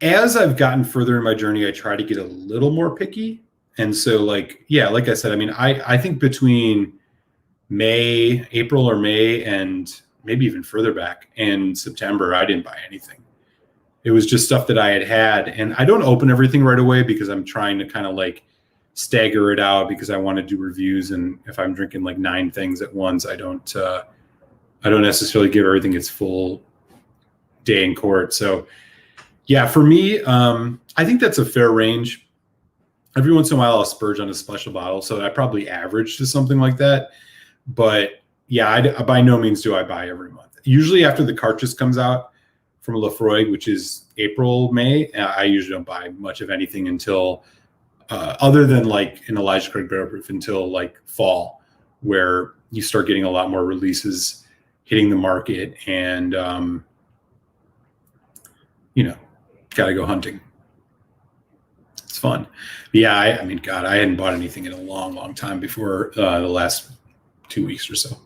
As I've gotten further in my journey, I try to get a little more picky. And so, like I said, I think between April or May, and maybe even further back in September, I didn't buy anything. It was just stuff that I had. And I don't open everything right away because I'm trying to kind of like stagger it out, because I want to do reviews. And if I'm drinking like 9 things at once, I don't necessarily give everything its full day in court. So yeah, for me, I think that's a fair range. Every once in a while I'll splurge on a special bottle. So I probably average to something like that. But yeah, I by no means do I buy every month. Usually after the cartridge comes out from Lefroy, which is April, May, I usually don't buy much of anything until, other than like an Elijah Craig Barrel Proof, until like fall, where you start getting a lot more releases hitting the market, and, got to go hunting. It's fun. But yeah, I hadn't bought anything in a long, long time before the last 2 weeks or so.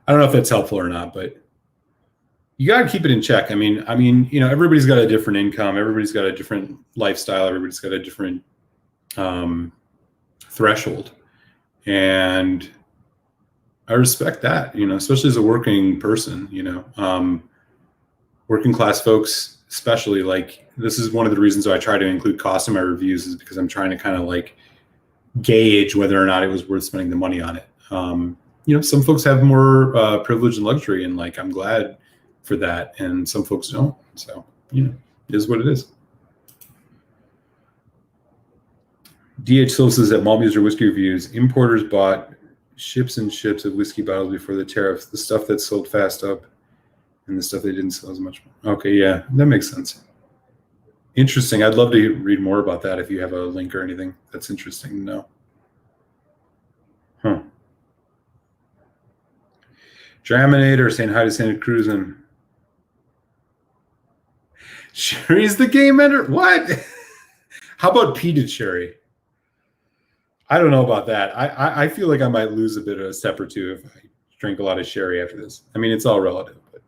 I don't know if that's helpful or not, but you got to keep it in check. Everybody's got a different income. Everybody's got a different lifestyle. Everybody's got a different threshold. And I respect that, especially as a working person, working class folks, especially, like, this is one of the reasons why I try to include cost in my reviews, is because I'm trying to kind of like gauge whether or not it was worth spending the money on it. Some folks have more privilege and luxury, and like, I'm glad for that. And some folks don't. So, it is what it is. DH Silva says that Maltmuser Whiskey Reviews, importers bought ships and ships of whiskey bottles before the tariffs, the stuff that sold fast up and the stuff they didn't sell as much. Okay, yeah, that makes sense. Interesting. I'd love to read more about that if you have a link or anything. That's interesting to know. Huh. Draminator saying hi to Santa Cruz, and Sherry's the game ender. What? How about peated sherry? I don't know about that. I feel like I might lose a bit of a step or two if I drink a lot of sherry after this. It's all relative. But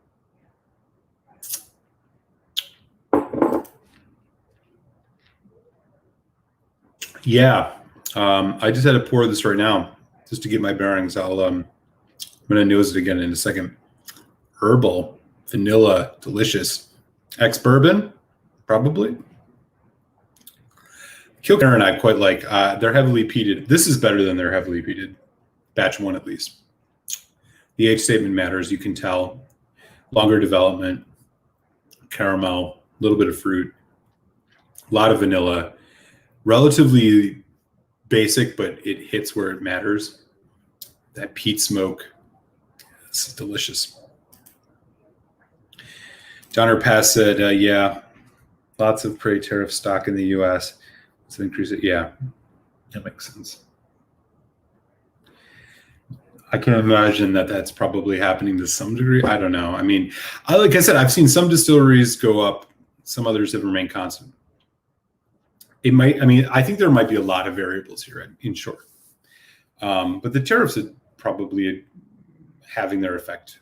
yeah, I just had to pour this right now just to get my bearings. I'm going to nose it again in a second. Herbal, vanilla, delicious. Ex-bourbon, probably. Kilkenner and I quite like. They're heavily peated. This is better than their heavily peated. Batch 1, at least. The age statement matters. You can tell. Longer development. Caramel. A little bit of fruit. A lot of vanilla. Relatively basic, but it hits where it matters. That peat smoke. It's delicious. Donner Pass said, yeah, lots of prey tariff stock in the U.S. So increase it. Yeah, that makes sense. I can imagine that that's probably happening to some degree. I don't know. Like I said, I've seen some distilleries go up. Some others have remained constant. It might, I think there might be a lot of variables here, in short. But the tariffs are probably having their effect.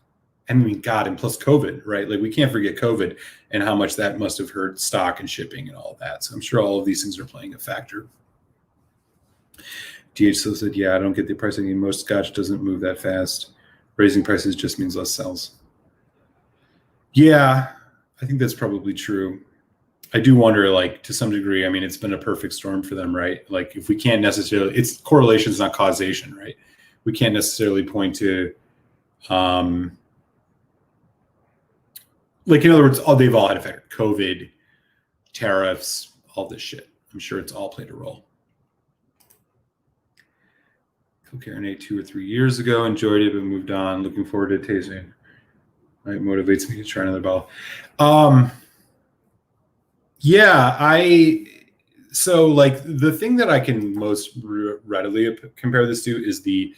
God, and plus COVID, right? Like, we can't forget COVID and how much that must have hurt stock and shipping and all that. So I'm sure all of these things are playing a factor. DH still said, yeah, I don't get the pricing. Most Scotch doesn't move that fast. Raising prices just means less sales. Yeah, I think that's probably true. I do wonder, like, to some degree, it's been a perfect storm for them, right? Like, if we can't necessarily, it's correlation is not causation, right? We can't necessarily point to, like, in other words, they've all had effect. COVID, tariffs, all this shit. I'm sure it's all played a role. Kilkenner 2 or 3 years ago, enjoyed it, but moved on. Looking forward to tasting. Right, motivates me to try another bottle. So like the thing that I can most readily compare this to is the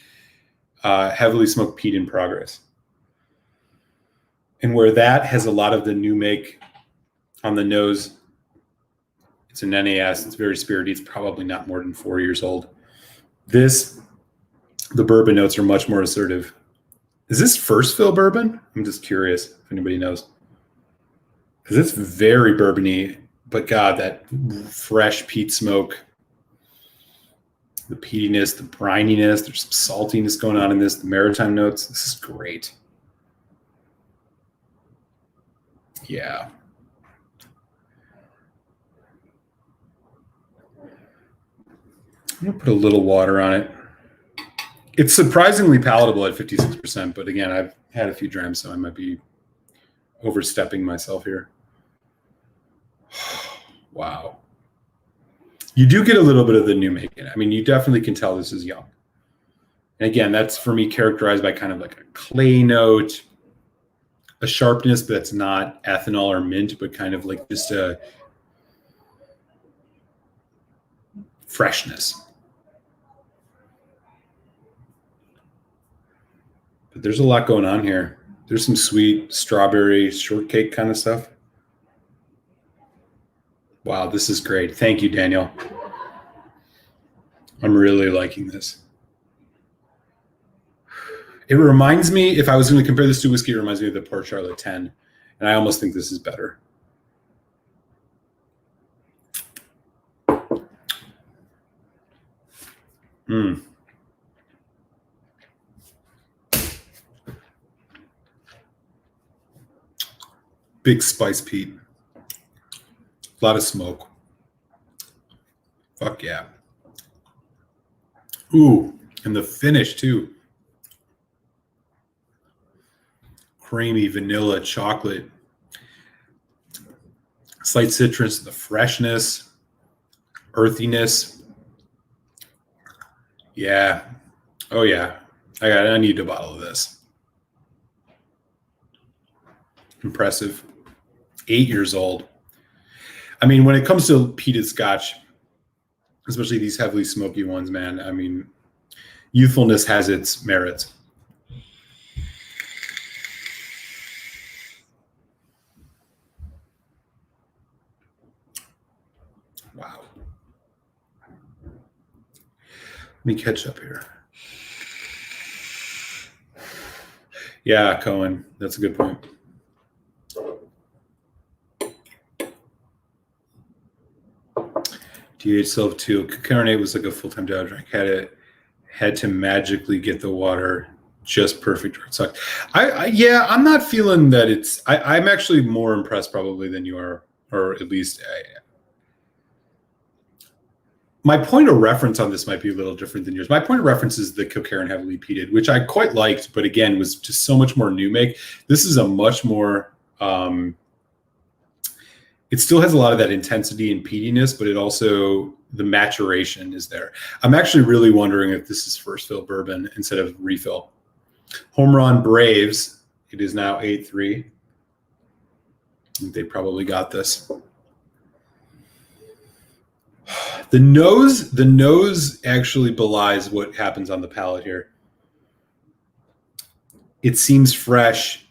heavily smoked peat in progress. And where that has a lot of the new make on the nose, it's an NAS, it's very spirity, it's probably not more than 4 years old. This, the bourbon notes are much more assertive. Is this first fill bourbon? I'm just curious if anybody knows. Because it's very bourbony, but God, that fresh peat smoke, the peatiness, the brininess, there's some saltiness going on in this, the maritime notes. This is great. Yeah. I'm going to put a little water on it. It's surprisingly palatable at 56%, but again, I've had a few drams, so I might be overstepping myself here. Wow. You do get a little bit of the new make in it. I mean, you definitely can tell this is young. And again, that's for me characterized by kind of like a clay note, a sharpness that's not ethanol or mint, but kind of like just a freshness. But there's a lot going on here. There's some sweet strawberry shortcake kind of stuff. Wow, this is great. Thank you, Daniel. I'm really liking this. It reminds me, if I was going to compare this to whiskey, it reminds me of the Port Charlotte 10. And I almost think this is better. Big spice peat. A lot of smoke. Fuck yeah. Ooh, and the finish too. Creamy vanilla, chocolate, slight citrus, the freshness, earthiness. Yeah. Oh yeah. I need a bottle of this. Impressive. 8 years old. I mean, when it comes to peated scotch, especially these heavily smoky ones, man, I mean, youthfulness has its merits. Wow. Let me catch up here. Yeah, Cohen, that's a good point. DH-12-2. Cabernet was like a full-time job. I had to magically get the water just perfect. Yeah, I'm not feeling that it's. I'm actually more impressed probably than you are, or at least my point of reference on this might be a little different than yours. My point of reference is the Kilkerran heavily peated, which I quite liked, but again was just so much more new make. This is a much more. It still has a lot of that intensity and peatiness, but it also, the maturation is there. I'm actually really wondering if this is first fill bourbon instead of refill. Home Run Braves, it is now 8-3. I think they probably got this. The nose actually belies what happens on the palate here. It seems fresh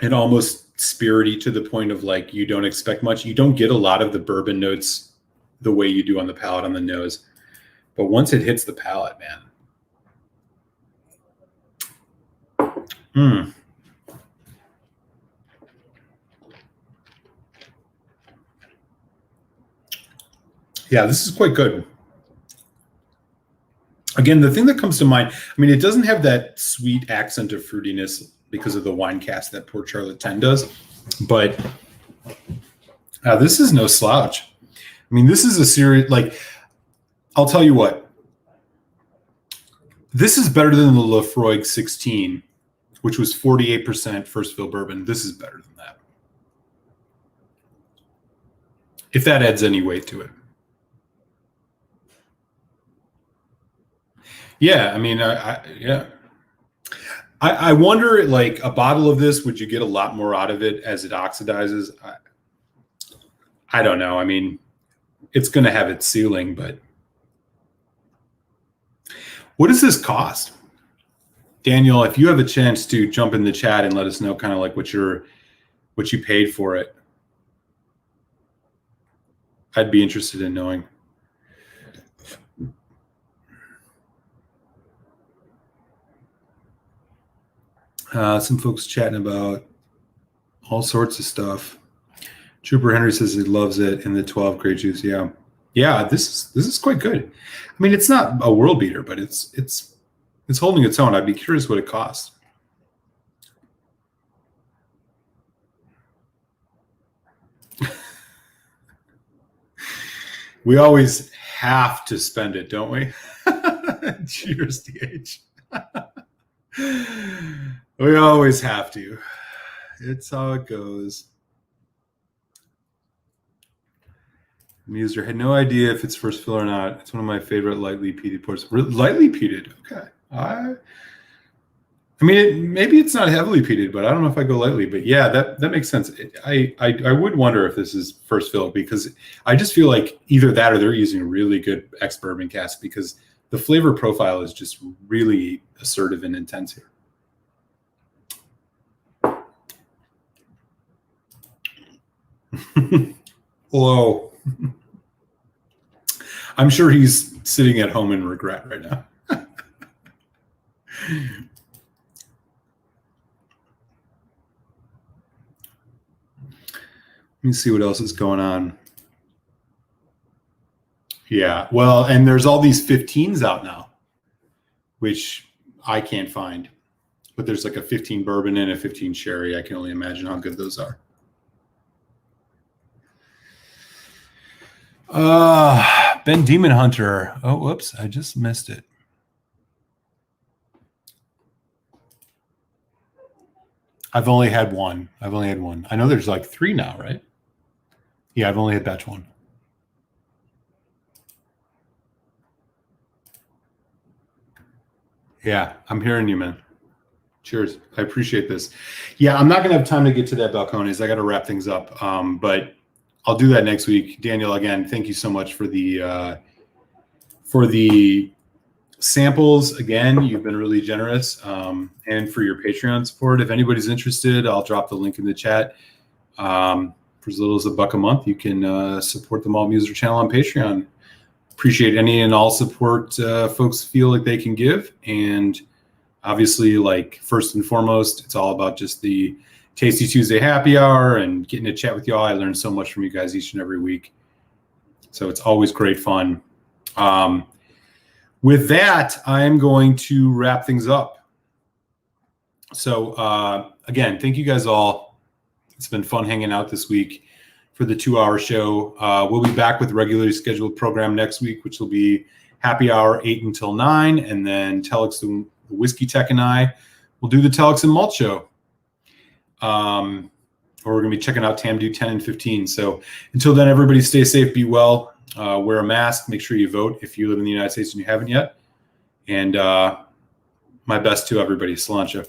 and almost spirity to the point of like you don't expect much. You don't get a lot of the bourbon notes the way you do on the palate on the nose. But once it hits the palate, man. Yeah, this is quite good. Again, the thing that comes to mind, I mean, it doesn't have that sweet accent of fruitiness because of the wine cast that Port Charlotte 10 does, but this is no slouch. I mean, this is a serious, like, I'll tell you what, this is better than the Lafroig 16, which was 48% first fill bourbon. This is better than that, if that adds any weight to it. Yeah, I mean, I wonder, like, a bottle of this, would you get a lot more out of it as it oxidizes? I don't know. I mean, it's going to have its ceiling, but what does this cost? Daniel, if you have a chance to jump in the chat and let us know kind of like what you paid for it, I'd be interested in knowing. Some folks chatting about all sorts of stuff. Trooper Henry says he loves it in the 12 grape juice. Yeah, this is quite good. I mean, it's not a world beater, but it's holding its own. I'd be curious what it costs. We always have to spend it, don't we? Cheers, DH. We always have to. It's how it goes. Muser had no idea if it's first fill or not. It's one of my favorite lightly peated pours. Lightly peated, okay. I mean, maybe it's not heavily peated, but I don't know if I go lightly. But yeah, that makes sense. I would wonder if this is first fill, because I just feel like either that or they're using a really good ex-bourbon cask, because the flavor profile is just really assertive and intense here. Hello. I'm sure he's sitting at home in regret right now. Let me see what else is going on. Yeah, well, and there's all these 15s out now, which I can't find. But there's like a 15 bourbon and a 15 sherry. I can only imagine how good those are. Ben Demon Hunter. Oh, whoops, I just missed it. I've only had one. I know there's like 3 now, right? Yeah, I've only had batch 1. Yeah, I'm hearing you, man. Cheers. I appreciate this. Yeah, I'm not going to have time to get to that Balcones. I got to wrap things up. But I'll do that next week. Daniel, again, thank you so much for the samples. Again, you've been really generous, and for your Patreon support. If anybody's interested, I'll drop the link in the chat. For as little as $1 a month, you can support the Malt Muser channel on Patreon. Appreciate any and all support folks feel like they can give. And obviously, like, first and foremost, it's all about just the Tasty Tuesday happy hour and getting to chat with y'all. I learn so much from you guys each and every week. So it's always great fun. With that, I'm going to wrap things up. So again, thank you guys all. It's been fun hanging out this week for the 2-hour show. We'll be back with regularly scheduled program next week, which will be happy hour 8 until 9. And then Telex, the Whiskey Tech, and I will do the Telex and Malt show. Or we're going to be checking out Tamdu 10 and 15. So until then, everybody stay safe, be well, wear a mask, make sure you vote if you live in the United States and you haven't yet. And my best to everybody. Sláinte.